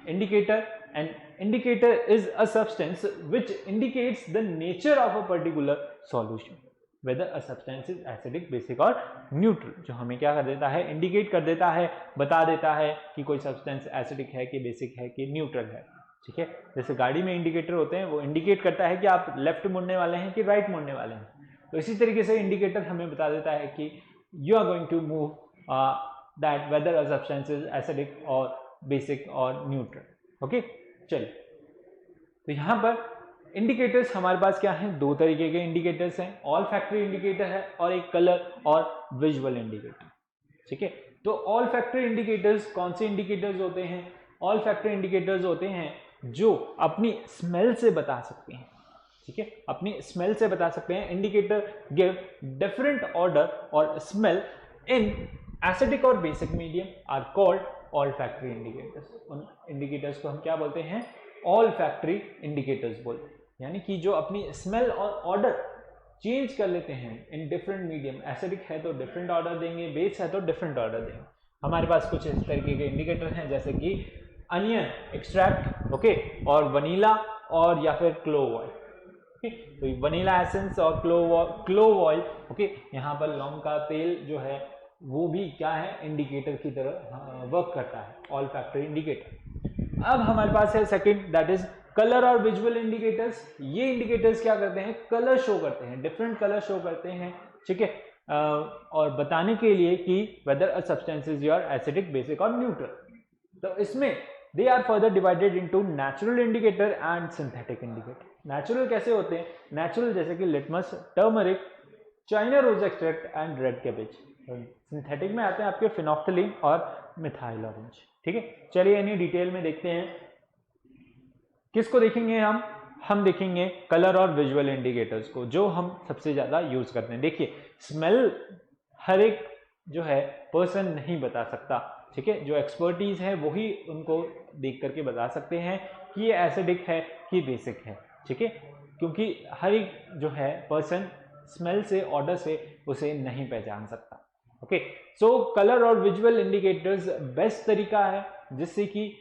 indicator, and indicator is a substance which indicates the nature of a particular solution, whether a substance is acidic, basic or neutral. जो हमें क्या कर देता है, इंडिकेट कर देता है, बता देता है कि कोई सब्सटेंस एसिडिक है कि बेसिक है कि न्यूट्रल है. ठीक है, जैसे गाड़ी में इंडिकेटर होते हैं, वो इंडिकेट करता है कि आप लेफ्ट मुड़ने वाले हैं कि राइट मुड़ने वाले हैं. तो इसी तरीके से इंडिकेटर हमें बता देता है कि you are going to move that whether a substance is acidic और बेसिक और न्यूट्रल. ओके, चलिए, तो यहाँ पर इंडिकेटर्स हमारे पास क्या है, दो तरीके के इंडिकेटर्स हैं. ऑल फैक्टरी इंडिकेटर है और एक कलर और विजुअल इंडिकेटर. ठीक है, तो ऑल फैक्टरी इंडिकेटर्स कौन से इंडिकेटर्स होते हैं, ऑल फैक्टरी इंडिकेटर्स होते हैं जो अपनी स्मेल से बता सकते हैं. ठीक है, अपनी स्मेल से बता सकते हैं. इंडिकेटर गिव डिफरेंट ऑर्डर और स्मेल इन एसिडिक और basic medium are called olfactory indicators. उन इंडिकेटर्स को हम क्या बोलते हैं? ऑल्फैक्टरी इंडिकेटर्स बोलते हैं, यानी कि जो अपनी स्मेल और ऑर्डर चेंज कर लेते हैं इन डिफरेंट मीडियम। एसिडिक है तो डिफरेंट ऑर्डर देंगे, बेस है तो डिफरेंट ऑर्डर देंगे। हमारे पास कुछ इस तरीके के इंडिकेटर हैं जैसे कि अनियन एक्सट्रैक्ट, ओके, और वनीला और या फिर क्लोव ऑयल। तो वनीला एसेंस और क्लोव ऑयल, ओके, यहाँ पर लौंग का तेल जो है वो भी क्या है? इंडिकेटर की तरह वर्क करता है, ऑल्फैक्टरी इंडिकेटर। अब हमारे पास है सेकंड, दैट इज कलर और विजुअल इंडिकेटर्स। ये इंडिकेटर्स क्या करते हैं? कलर शो करते हैं, डिफरेंट कलर शो करते हैं, ठीक है, और बताने के लिए कि whether a substance is your acidic, basic और न्यूट्रल। तो इसमें they are further divided into natural indicator and synthetic indicator. Natural कैसे होते हैं? नेचुरल जैसे कि litmus, turmeric, China rose extract and red cabbage. Synthetic में आते हैं आपके फिनोफ्थलीन और मिथाइल ऑरेंज, ठीक है। चलिए इन्हीं डिटेल में देखते हैं। किसको देखेंगे हम देखेंगे कलर और विजुअल इंडिकेटर्स को, जो हम सबसे ज्यादा यूज करते हैं। देखिए, स्मेल हर एक जो है पर्सन नहीं बता सकता, ठीक है, जो एक्सपर्टीज है वही उनको देख करके बता सकते हैं कि ये एसिडिक है कि बेसिक है, ठीक है, क्योंकि हर एक जो है पर्सन स्मेल से, ऑर्डर से उसे नहीं पहचान सकता। ओके, सो कलर और विजुअल इंडिकेटर्स बेस्ट तरीका है जिससे कि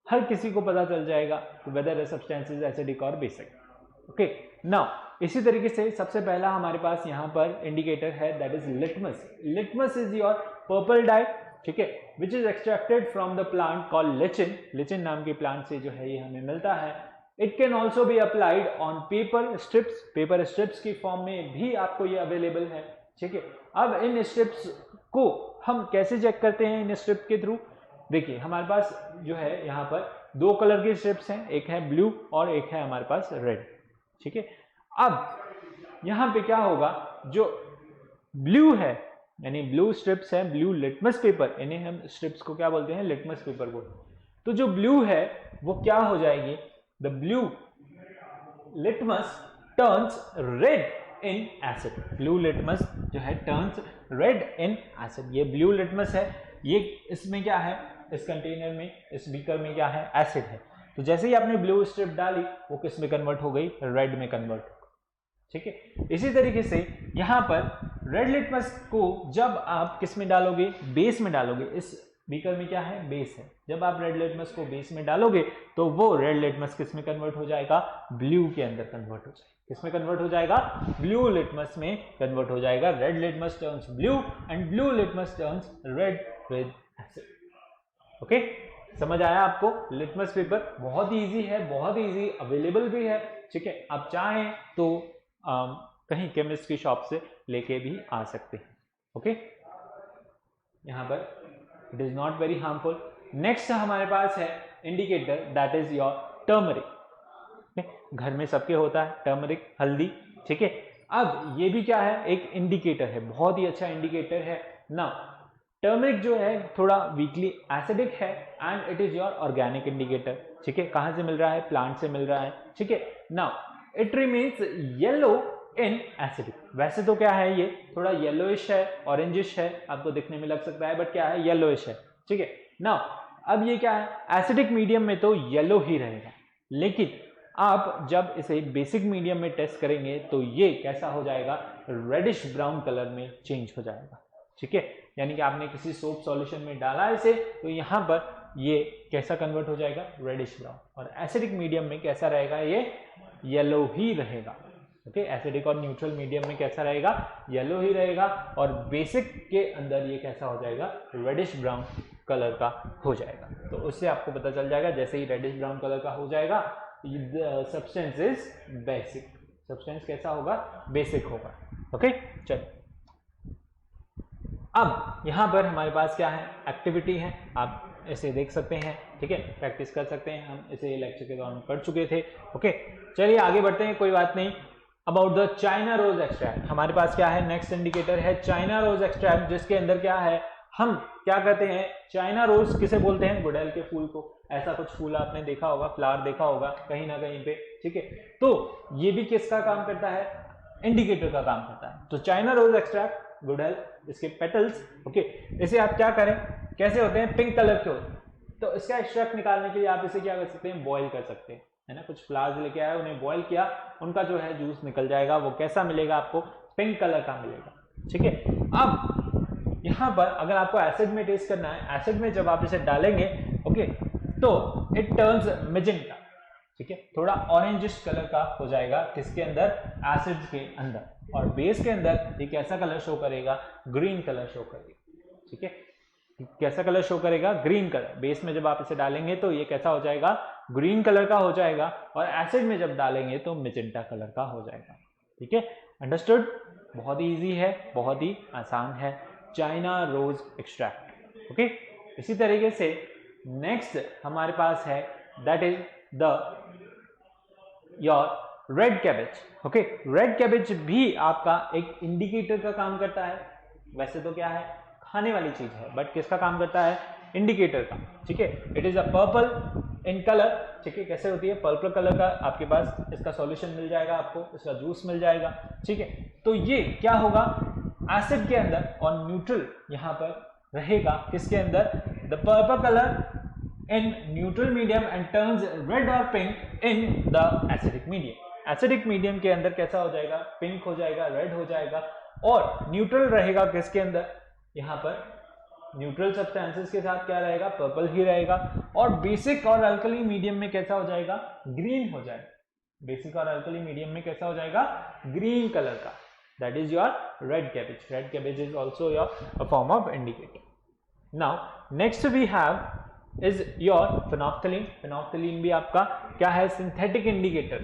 हर किसी को पता चल जाएगा कि whether a substance is acidic और बेसिक। ओके, नाउ इसी तरीके से सबसे पहला हमारे पास यहाँ पर इंडिकेटर है, that is litmus. Litmus is your purple dye, ठीक है, which is extracted from the plant called lichen. Lichen नाम के प्लांट से जो है ये हमें मिलता है। It can also be applied on paper strips. Paper strips की फॉर्म में भी आपको ये अवेलेबल है, ठीक है। अब इन स्ट्रिप्स को हम कैसे चेक करते हैं? इन स्ट्रिप के थ्रू देखिए, हमारे पास जो है यहाँ पर दो कलर की स्ट्रिप्स हैं, एक है ब्लू और एक है हमारे पास रेड, ठीक है। अब यहाँ पे क्या होगा, जो ब्लू है यानी ब्लू स्ट्रिप्स है, ब्लू लिटमस पेपर, इन्हें हम स्ट्रिप्स को क्या बोलते हैं? लिटमस पेपर बोलते हैं। तो जो ब्लू है वो क्या हो जाएगी? The blue litmus turns red in acid. Blue litmus जो है टर्न्स रेड इन एसिड। ये ब्लू लिटमस है, ये इसमें क्या है? इस कंटेनर में, इस बीकर में क्या है? एसिड है। तो जैसे ही आपने ब्लू स्ट्रिप डाली वो किस में कन्वर्ट हो गई? रेड में कन्वर्ट, ठीक है। इसी तरीके से यहाँ पर रेड लिटमस को जब आप किस में डालोगे? बेस में डालोगे। इस बीकर में क्या है? बेस है। जब आप रेड लिटमस को बेस में डालोगे तो वो रेड लिटमस किस में कन्वर्ट हो जाएगा? ब्लू के अंदर कन्वर्ट हो जाएगा। किस में कन्वर्ट हो जाएगा? ब्लू लिटमस में कन्वर्ट हो जाएगा। Red litmus turns blue and blue litmus turns read with acid. Okay, समझ आया आपको? लिटमस पेपर बहुत ही इजी है, बहुत ही इजी, अवेलेबल भी है, ठीक है। आप चाहें तो कहीं केमिस्ट की शॉप से लेके भी आ सकते हैं। ओके, यहाँ पर it is not very harmful. Next हमारे पास है indicator, that is your turmeric. घर में सबके होता है टर्मरिक, हल्दी, ठीक है। अब ये भी क्या है? एक इंडिकेटर है, बहुत ही अच्छा इंडिकेटर है ना। टर्मरिक जो है थोड़ा वीकली एसिडिक है and it is your organic indicator, ठीक है। कहां से मिल रहा है? प्लांट से मिल रहा है, ठीक है। Now it remains yellow in acidic. वैसे तो क्या है, ये थोड़ा येलोइश है, ऑरेंजिश है, आपको दिखने में लग सकता है, बट क्या है? येलोइश है, ठीक है। नाउ अब ये क्या है? एसिडिक मीडियम में तो येलो ही रहेगा, लेकिन आप जब इसे बेसिक मीडियम में टेस्ट करेंगे तो ये कैसा हो जाएगा? रेडिश ब्राउन कलर में चेंज हो जाएगा, ठीक है। यानी कि आपने किसी सोप सॉल्यूशन में डाला इसे तो यहाँ पर ये कैसा कन्वर्ट हो जाएगा? Reddish brown. और एसिडिक मीडियम में कैसा रहेगा? ये येलो ही रहेगा, ओके। एसिडिक और न्यूट्रल मीडियम में कैसा रहेगा? येलो ही रहेगा। और बेसिक के अंदर ये कैसा हो जाएगा? रेडिश ब्राउन कलर का हो जाएगा। तो उससे आपको पता चल जाएगा, जैसे ही रेडिश ब्राउन कलर का हो जाएगा, सब्सटेंस इज बेसिक। सब्सटेंस कैसा होगा? बेसिक होगा, ओके। चलिए, अब यहां पर हमारे पास क्या है? एक्टिविटी है, आप इसे देख सकते हैं, ठीक है, प्रैक्टिस कर सकते हैं। हम इसे लेक्चर के दौरान पढ़ चुके थे, ओके। चलिए आगे बढ़ते हैं, कोई बात नहीं। About the China rose extract, हमारे पास क्या है? नेक्स्ट इंडिकेटर है चाइना रोज एक्सट्रैक्ट, जिसके अंदर क्या है? हम क्या कहते हैं? चाइना रोज किसे बोलते हैं? गुड़हल के फूल को। ऐसा कुछ फूल आपने देखा होगा, फ्लावर देखा होगा कहीं ना कहीं पे, ठीक है। तो ये भी किसका काम करता है? इंडिकेटर का काम करता है। तो चाइना रोज एक्सट्रैक्ट गुड़हल, इसके पेटल्स, ओके, इसे आप क्या करें, कैसे होते हैं, पिंक कलर के होते हैं। तो इसका एक्सट्रैक्ट निकालने के लिए आप इसे क्या कर सकते हैं, बॉईल कर सकते हैं, है ना। कुछ फ्लावर्स लेके आए, उन्हें बॉईल किया, उनका जो है जूस निकल जाएगा, वो कैसा मिलेगा आपको, पिंक कलर का मिलेगा, ठीक है। अब यहाँ पर अगर आपको एसिड में टेस्ट करना है, एसिड में जब आप इसे डालेंगे, ओके, तो इट टर्न्स मेजेंटा, ठीक है, थोड़ा ऑरेंजिश कलर का हो जाएगा, किसके अंदर, एसिड के अंदर, और बेस के अंदर ये कैसा कलर शो करेगा, ग्रीन कलर शो करेगा, ठीक है। कैसा कलर शो करेगा, ग्रीन कलर। बेस में जब आप इसे डालेंगे तो ये कैसा हो जाएगा, ग्रीन कलर का हो जाएगा, और एसिड में जब डालेंगे तो मेजेंटा कलर का हो जाएगा, ठीक है। अंडरस्टूड, बहुत ही इजी है, बहुत ही आसान है, चाइना रोज एक्सट्रैक्ट, ओके। इसी तरीके से नेक्स्ट हमारे पास है, that is the your red cabbage, okay. Red cabbage भी आपका एक इंडिकेटर का काम करता है। वैसे तो क्या है, खाने वाली चीज है, बट किसका काम करता है, इंडिकेटर का, ठीक है। It is a purple in colour, ठीक है। कैसे होती है, पर्पल कलर का, आपके पास इसका सॉल्यूशन मिल जाएगा, आपको इसका जूस मिल जाएगा, ठीक है। तो ये क्या होगा, एसिड के अंदर, और न्यूट्रल यहां पर रहेगा, किसके अंदर, the purple colour in neutral medium and turns red or pink in the acidic medium. Acidic medium के अंदर कैसा हो जाएगा, पिंक हो जाएगा, रेड हो जाएगा, और न्यूट्रल रहेगा किसके अंदर, यहाँ पर न्यूट्रल सब्सटेंसेस के साथ क्या रहेगा, पर्पल ही रहेगा, और बेसिक और अल्कली मीडियम में कैसा हो जाएगा, ग्रीन हो जाएगा। बेसिक और अल्कली मीडियम में कैसा हो जाएगा, ग्रीन कलर का, that is your red cabbage. Red cabbage is also your form of indicator. Now next we have is your phenolphthalein. Phenolphthalein भी आपका क्या है, synthetic indicator.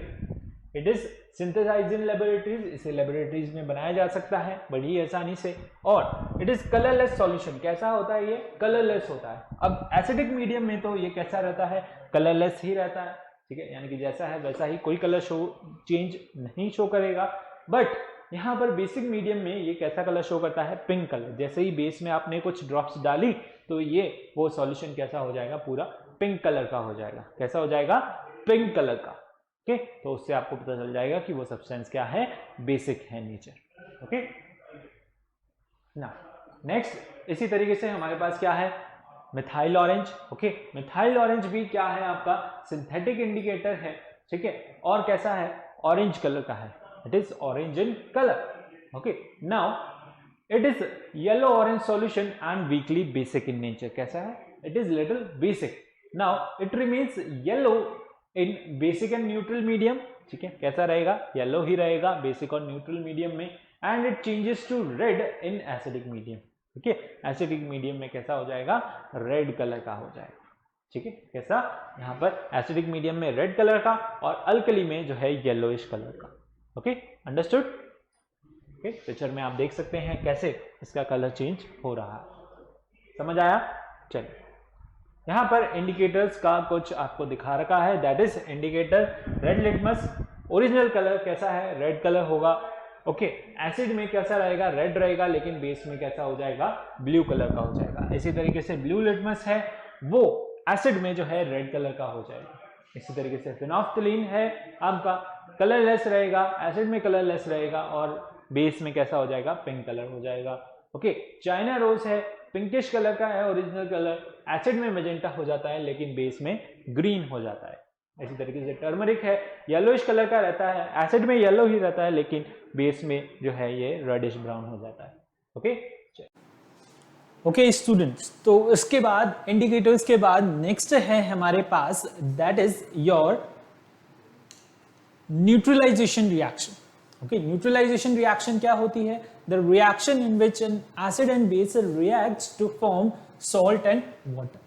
It is synthesised in laboratories, इसे लेबोरेटरीज में बनाया जा सकता है बड़ी आसानी से, और इट इज कलरलेस सॉल्यूशन। कैसा होता है ये, कलरलेस होता है। अब एसिडिक मीडियम में तो ये कैसा रहता है, कलरलेस ही रहता है, ठीक है, यानी कि जैसा है वैसा ही, कोई कलर शो चेंज नहीं शो करेगा। बट यहाँ पर बेसिक मीडियम में ये कैसा कलर शो करता है, पिंक कलर। जैसे ही बेस में आपने कुछ ड्रॉप्स डाली तो ये वो सॉल्यूशन कैसा हो जाएगा, पूरा पिंक कलर का हो जाएगा। कैसा हो जाएगा, पिंक कलर का, ओके। तो उससे आपको पता चल जाएगा कि वो सब्सटेंस क्या है, बेसिक है नेचर, ओके। ना नेक्स्ट इसी तरीके से हमारे पास क्या है, methyl orange, okay. Methyl orange भी क्या है, आपका सिंथेटिक इंडिकेटर है, ठीक है, और कैसा है, ऑरेंज कलर का है, it is orange in color, okay। now it is yellow orange solution and weakly basic in nature। कैसा है, it is little basic। now it remains yellow in basic and neutral medium, ठीक है। कैसा रहेगा, येलो ही रहेगा बेसिक और न्यूट्रल मीडियम में, and it changes to red in acidic medium, ठीक है। एसिडिक मीडियम में कैसा हो जाएगा, रेड कलर का हो जाएगा, ठीक है। कैसा, यहाँ पर एसिडिक मीडियम में रेड कलर का, और अल्कली में जो है येलोइश कलर का, ओके। Understood, okay. पिक्चर में आप देख सकते हैं कैसे इसका कलर चेंज हो रहा है, समझ आया। चलिए, यहाँ पर इंडिकेटर्स का कुछ आपको दिखा रखा है, that is indicator red litmus. Original colour कैसा है, रेड कलर होगा, ओके। एसिड में कैसा रहेगा, रेड रहेगा, लेकिन बेस में कैसा हो जाएगा, ब्लू कलर का हो जाएगा। इसी तरीके से ब्लू लिटमस है, वो एसिड में जो है रेड कलर का हो जाएगा। इसी तरीके से फेनोफ्थलीन है आपका, कलरलेस रहेगा, एसिड में कलरलेस रहेगा, और बेस में कैसा हो जाएगा, पिंक कलर हो जाएगा, ओके। चाइना रोज है, पिंकिश कलर का है ओरिजिनल कलर, एसिड में मेजेंटा हो जाता है, लेकिन बेस में ग्रीन हो जाता है। इसी तरीके से टर्मरिक है, येलोइश कलर का रहता है, एसिड में येलो ही रहता है, लेकिन बेस में जो है ये रेडिश ब्राउन हो जाता है, ओके। ओके स्टूडेंट्स, तो इसके बाद इंडिकेटर्स के बाद नेक्स्ट है हमारे पास, that is your neutralisation reaction, okay. Neutralisation reaction क्या होती है, the reaction in which an acid and base reacts to form salt and water,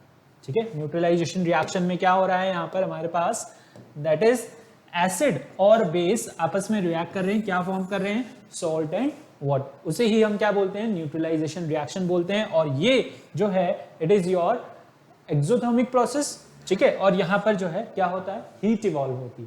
ठीक है। न्यूट्रलाइजेशन रिएक्शन में क्या हो रहा है यहाँ पर हमारे पास, दैट इज एसिड और बेस आपस में रिएक्ट कर रहे हैं, क्या फॉर्म कर रहे हैं, सॉल्ट एंड वाटर। उसे ही हम क्या बोलते हैं, न्यूट्रलाइजेशन रिएक्शन बोलते हैं। और ये जो है it is your exothermic process, ठीक है। और यहाँ पर जो है क्या होता है, हीट इवॉल्व होती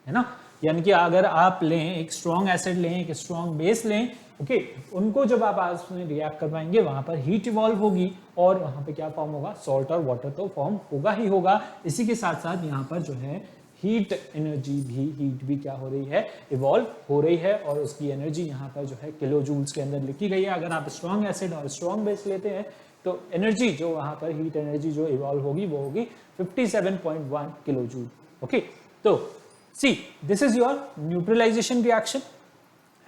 है ना। यानी कि अगर आप लें एक स्ट्रॉन्ग एसिड लें, एक स्ट्रॉन्ग बेस लें, ओके, उनको जब आप आपस में रिएक्ट करवाएंगे वहां पर हीट इवॉल्व होगी, और वहां पे क्या फॉर्म होगा, सॉल्ट और वाटर तो फॉर्म होगा ही होगा। इसी के साथ साथ यहाँ पर जो है हीट भी क्या हो रही है, इवॉल्व हो रही है, और उसकी एनर्जी यहाँ पर जो है किलो जूल्स के अंदर लिखी गई है। अगर आप स्ट्रॉन्ग एसिड और स्ट्रॉन्ग बेस लेते हैं तो एनर्जी जो वहां पर हीट एनर्जी जो इवॉल्व होगी वो होगी 57.1 किलो जूल। ओके, तो see this is your neutralisation reaction,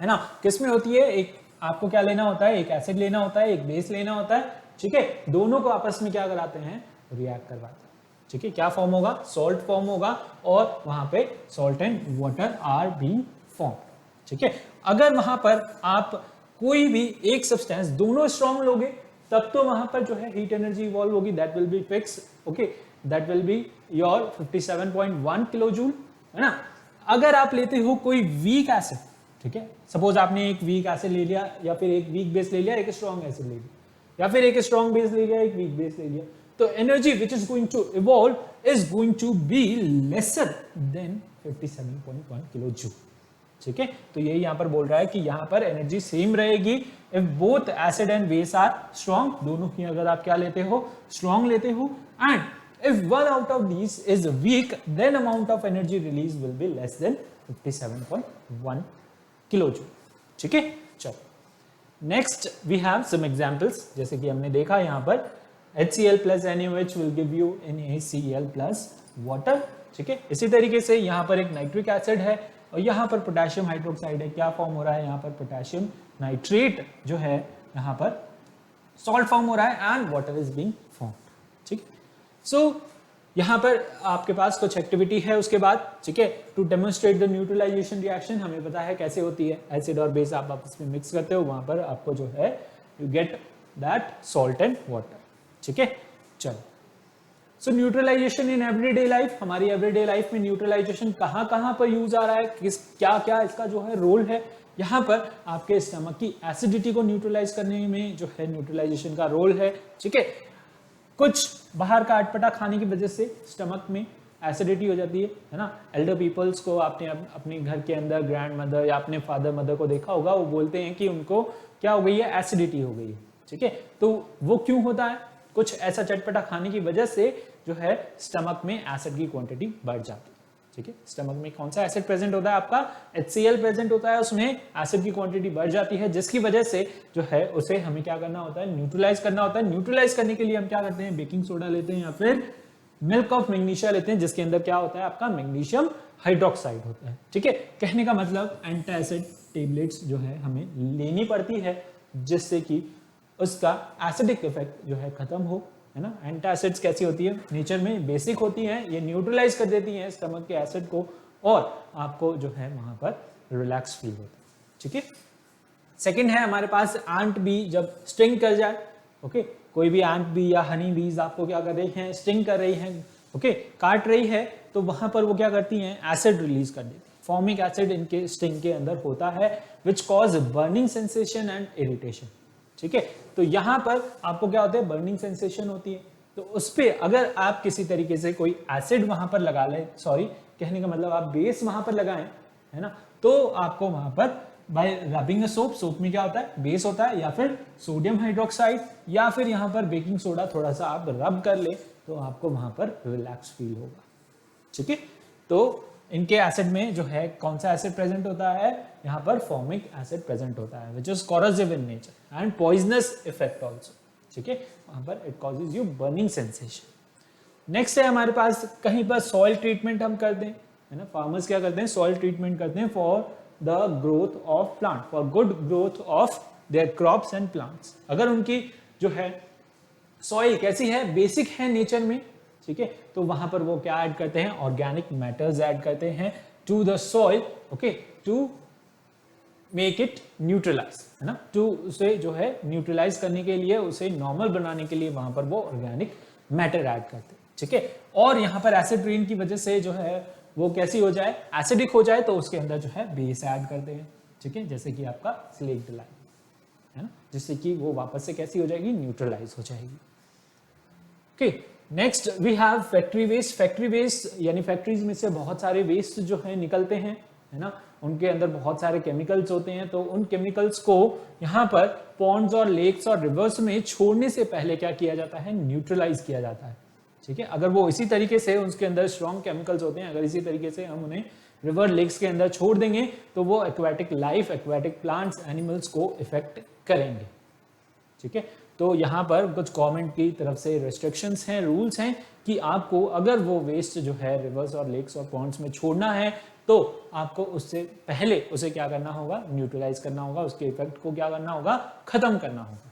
है ना। किस में होती है, एक आपको क्या लेना होता है, एक एसिड लेना होता है, एक बेस लेना होता है, ठीक है। दोनों को आपस में क्या कराते हैं, रिएक्ट करवाते हैं, ठीक है। क्या फॉर्म होगा, सॉल्ट फॉर्म होगा, और वहां पे salt and water are being form, ठीक है। अगर वहां पर आप कोई भी एक सब्सटेंस दोनों स्ट्रॉन्ग लोगे तब तो वहां पर जो है हीट एनर्जी इवॉल्व होगी, that will be fix, okay, that will be your 57.1 kilo joule, है ना। अगर आप लेते हो कोई वीक एसिड, ठीक है, सपोज आपने एक वीक एसिड ले लिया, या फिर एक वीक बेस ले लिया, एक स्ट्रॉन्ग एसिड ले लिया, या फिर एक स्ट्रॉन्ग बेस ले लिया, एक वीक बेस ले लिया, तो energy which is going to evolve is going to be lesser than 57.1 kilo joule, ठीक है। तो यही यहां पर बोल रहा है कि यहां पर एनर्जी सेम रहेगी if both acid and base are strong, दोनों ही अगर आप क्या लेते हो, स्ट्रॉन्ग लेते हो, and if one out of these is weak, then amount of energy release will be less than 57.1 kilojoule, ठीक है। चलो next we have some examples, जैसे कि हमने देखा यहाँ पर HCl plus NaOH will give you NaCl plus water, ठीक है। इसी तरीके से यहाँ पर एक नाइट्रिक एसिड है और यहाँ पर पोटेशियम हाइड्रोक्साइड है, क्या फॉर्म हो रहा है यहाँ पर, पोटेशियम नाइट्रेट जो है यहाँ पर सॉल्ट फॉर्म हो रहा है and water is being form, ठीक। सो यहाँ पर आपके पास कुछ एक्टिविटी है उसके बाद, ठीक है, to demonstrate the neutralization reaction. हमें पता है कैसे होती है, एसिड और बेस आप आपस में मिक्स करते हो, वहां पर आपको जो है you get that salt and water, ठीक है। चलो, सो न्यूट्रलाइजेशन इन एवरीडे लाइफ, हमारी एवरीडे लाइफ में न्यूट्रलाइजेशन कहाँ कहाँ पर यूज आ रहा है, किस क्या क्या इसका जो है रोल है। यहाँ पर आपके स्टमक की एसिडिटी को न्यूट्रलाइज करने में जो है न्यूट्रलाइजेशन का रोल है, ठीक है। कुछ बाहर का अटपटा खाने की वजह से स्टमक में एसिडिटी हो जाती है ना। एल्डर पीपल्स को आपने अपने घर के अंदर ग्रैंड मदर या अपने फादर मदर को देखा होगा, वो बोलते हैं कि उनको क्या हो गई है, एसिडिटी हो गई है, ठीक है। तो वो क्यों होता है, कुछ ऐसा चटपटा खाने की वजह से जो है स्टमक में एसिड की क्वांटिटी बढ़ जाती है, ठीक है। स्टमक में कौन सा एसिड प्रेजेंट होता है, आपका HCl प्रेजेंट होता है, उसमें एसिड की क्वांटिटी बढ़ जाती है, जिसकी वजह से जो है उसे हमें क्या करना होता है, न्यूट्रलाइज करना होता है। न्यूट्रलाइज करने के लिए हम क्या करते हैं, बेकिंग सोडा लेते हैं या फिर मिल्क ऑफ मैग्नीशिया लेते हैं, जिसके अंदर क्या होता है, आपका मैग्नीशियम हाइड्रोक्साइड होता है, ठीक है। कहने का मतलब एंटासिड टेबलेट्स जो है हमें लेनी पड़ती है, जिससे कि उसका एसिडिक इफेक्ट जो है खत्म हो, है ना। एंटासिड्स कैसी होती है, नेचर में बेसिक होती हैं, ये न्यूट्रलाइज कर देती हैं स्टमक के एसिड को, और आपको जो है वहां पर रिलैक्स फील होता है, ठीक है। सेकंड है हमारे पास एंट बी जब स्टिंग कर जाए, ओके, कोई भी एंट बी या हनी बीज आपको क्या कर रही हैं, स्टिंग कर रही हैं, ओके, काट रही है, तो वहां पर वो क्या करती हैं, एसिड रिलीज कर देती है। फॉर्मिक एसिड इनके स्टिंग के अंदर होता है which cause burning sensation and irritation, ठीक है। तो यहां पर आपको क्या होता है, बर्निंग सेंसेशन होती है, तो उस पे अगर आप किसी तरीके से कोई एसिड वहां पर लगा लें, सॉरी कहने का मतलब आप बेस वहां पर लगाएं, है ना, तो आपको वहां पर बाय रबिंग सोप, सोप में क्या होता है, बेस होता है, या फिर सोडियम हाइड्रोक्साइड, या फिर यहां पर बेकिंग सोडा थोड़ा सा आप रब कर ले, तो आपको वहां पर रिलैक्स फील होगा, ठीक है। तो इनके एसिड में जो है कौन सा एसिड प्रेजेंट होता है, यहाँ पर फॉर्मिक एसिड प्रेजेंट होता है which is corrosive in nature and poisonous effect also, ठीक है। वहां पर it causes you burning sensation. Next है हमारे पास कहीं पर सॉइल ट्रीटमेंट हम करते हैं, है ना। फार्मर्स क्या करते हैं, सॉइल ट्रीटमेंट करते हैं for the growth of plant, for good growth of their crops and plants. अगर उनकी जो है सॉइल कैसी है, बेसिक है नेचर में, ठीक है, तो वहां पर वो क्या ऐड करते हैं, ऑर्गेनिक मैटर्स ऐड करते हैं to the soil, okay, to make it neutralize, है ना, टू उसे जो है न्यूट्रलाइज करने के लिए, उसे नॉर्मल बनाने के लिए वहां पर वो ऑर्गेनिक मैटर ऐड करते हैं, ठीक है। और यहाँ पर एसिड रेन की वजह से जो है वो कैसी हो जाए, एसिडिक हो जाए, तो उसके अंदर जो है बेस ऐड करते हैं, ठीक है, जैसे कि आपका स्लेक्ट लाइम, है ना, जिससे कि वो वापस से कैसी हो जाएगी, न्यूट्रलाइज हो जाएगी, okay. Next we have factory waste. Factory waste यानी फैक्ट्रीज में से बहुत सारे वेस्ट जो है निकलते हैं, है ना, उनके अंदर बहुत सारे केमिकल्स होते हैं, तो उन केमिकल्स को यहाँ पर पॉन्ड्स और लेक्स और रिवर्स में छोड़ने से पहले क्या किया जाता है, न्यूट्रलाइज किया जाता है, ठीक है। अगर वो इसी तरीके से उसके अंदर स्ट्रॉन्ग केमिकल्स होते हैं, अगर इसी तरीके से हम उन्हें रिवर लेक्स के अंदर छोड़ देंगे तो वो aquatic life, aquatic plants, animals को इफेक्ट करेंगे। ठीक है। तो यहाँ पर कुछ गवर्नमेंट की तरफ से रेस्ट्रिक्शंस हैं, रूल्स हैं कि आपको अगर वो वेस्ट जो है रिवर्स और लेक्स और पॉन्ड्स में छोड़ना है तो आपको उससे पहले उसे क्या करना होगा, न्यूट्रलाइज करना होगा, उसके इफेक्ट को क्या करना होगा, खत्म करना होगा।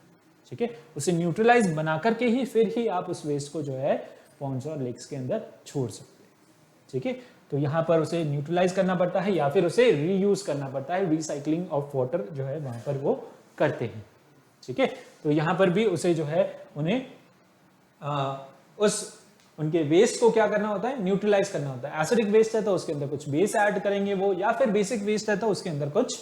ठीक है। उसे न्यूट्रलाइज बना करके ही फिर ही आप उस वेस्ट को जो है पॉन्ड्स और लेक्स के अंदर छोड़ सकते हैं। ठीक है। तो यहाँ पर उसे न्यूट्रलाइज करना पड़ता है या फिर उसे रीयूज करना पड़ता है, रिसाइकलिंग ऑफ वाटर जो है वहां पर वो करते हैं। ठीक है। तो यहाँ पर भी उसे जो है उन्हें उनके वेस्ट को क्या करना होता है, न्यूट्रलाइज करना होता है। एसिडिक वेस्ट है तो उसके अंदर कुछ बेस ऐड करेंगे वो, या फिर बेसिक वेस्ट है तो उसके अंदर कुछ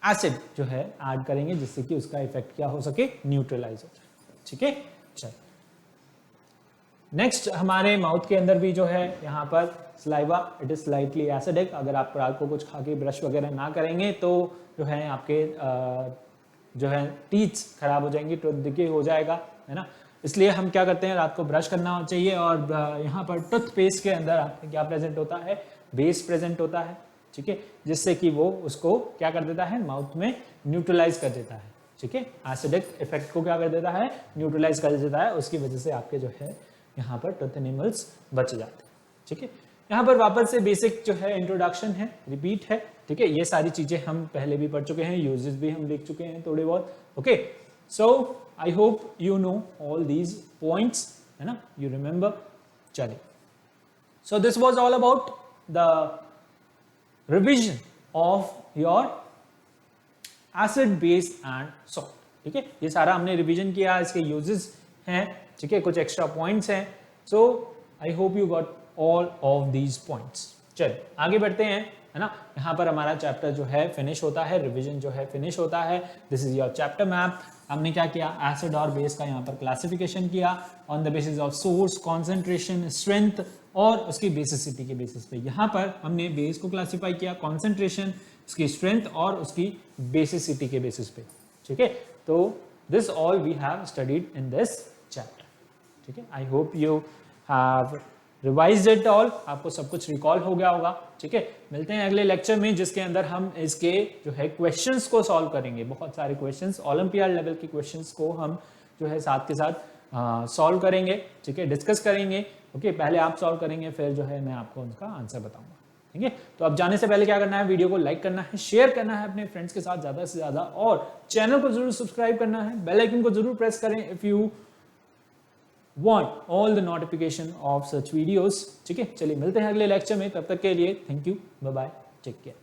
एसिड जो है ऐड करेंगे जिससे कि उसका इफेक्ट क्या हो सके, न्यूट्रलाइज हो जाए। ठीक है। चल नेक्स्ट, हमारे माउथ के अंदर भी जो है यहाँ पर saliva, it is slightly acidic. अगर आप रात को कुछ खा के ब्रश वगैरह ना करेंगे तो जो है आपके जो है टीथ खराब हो जाएंगी, टूथ डिके हो जाएगा, है ना। इसलिए हम क्या करते हैं, रात को ब्रश करना चाहिए। और यहाँ पर टूथपेस्ट के अंदर आपके क्या प्रेजेंट होता है, बेस प्रेजेंट होता है। ठीक है। जिससे कि वो उसको क्या कर देता है, माउथ में न्यूट्रलाइज कर देता है। ठीक है। एसिडिक इफेक्ट को क्या कर देता है, न्यूट्रलाइज कर देता है। उसकी वजह से आपके जो है यहाँ पर टूथ एनिमल्स बच जाते हैं। ठीक है। यहाँ पर वापस से बेसिक जो है इंट्रोडक्शन है, रिपीट है। ठीक है। ये सारी चीजें हम पहले भी पढ़ चुके हैं, यूजेस भी हम देख चुके हैं थोड़े बहुत। Okay, so I hope you know all these points, है ना, यू रिमेंबर। चलिए, so this was all about the revision of your acid, base and salt. ठीक है। ये सारा हमने रिवीजन किया, इसके यूजेस हैं। ठीक है। कुछ एक्स्ट्रा पॉइंट्स हैं। So I hope you got all of these points. चलिए आगे बढ़ते हैं, है ना। यहाँ पर हमारा चैप्टर जो है फिनिश होता है, रिवीजन जो है फिनिश होता है। This is your chapter map. हमने क्या किया, एसिड और बेस का यहाँ पर क्लासिफिकेशन किया on the basis of source, concentration, strength और उसकी बेसिसिटी के बेसिस पे। यहाँ पर हमने बेस को क्लासीफाई किया कॉन्सेंट्रेशन, उसकी स्ट्रेंथ और उसकी बेसिसिटी के बेसिस पे। ठीक है। तो this all we have studied in this chapter. ठीक है। I hope you have revised it all, आपको सब कुछ रिकॉल हो गया होगा। ठीक है। मिलते हैं अगले लेक्चर में जिसके अंदर हम इसके जो है क्वेश्चंस को सॉल्व करेंगे। बहुत सारे क्वेश्चंस, ओलंपियाड लेवल के क्वेश्चंस को हम जो है साथ के साथ सॉल्व करेंगे। ठीक है, डिस्कस करेंगे। ओके, पहले आप सॉल्व करेंगे, फिर जो है मैं आपको उनका आंसर बताऊंगा। ठीक है। तो अब जाने से पहले क्या करना है, वीडियो को लाइक करना है, शेयर करना है अपने फ्रेंड्स के साथ ज्यादा से ज्यादा, और चैनल को जरूर सब्सक्राइब करना है, बेल आइकन को जरूर प्रेस करें if you want all the notification of such videos। ठीक है। चलिए मिलते हैं अगले लेक्चर में, तब तक के लिए thank you, bye bye, take care.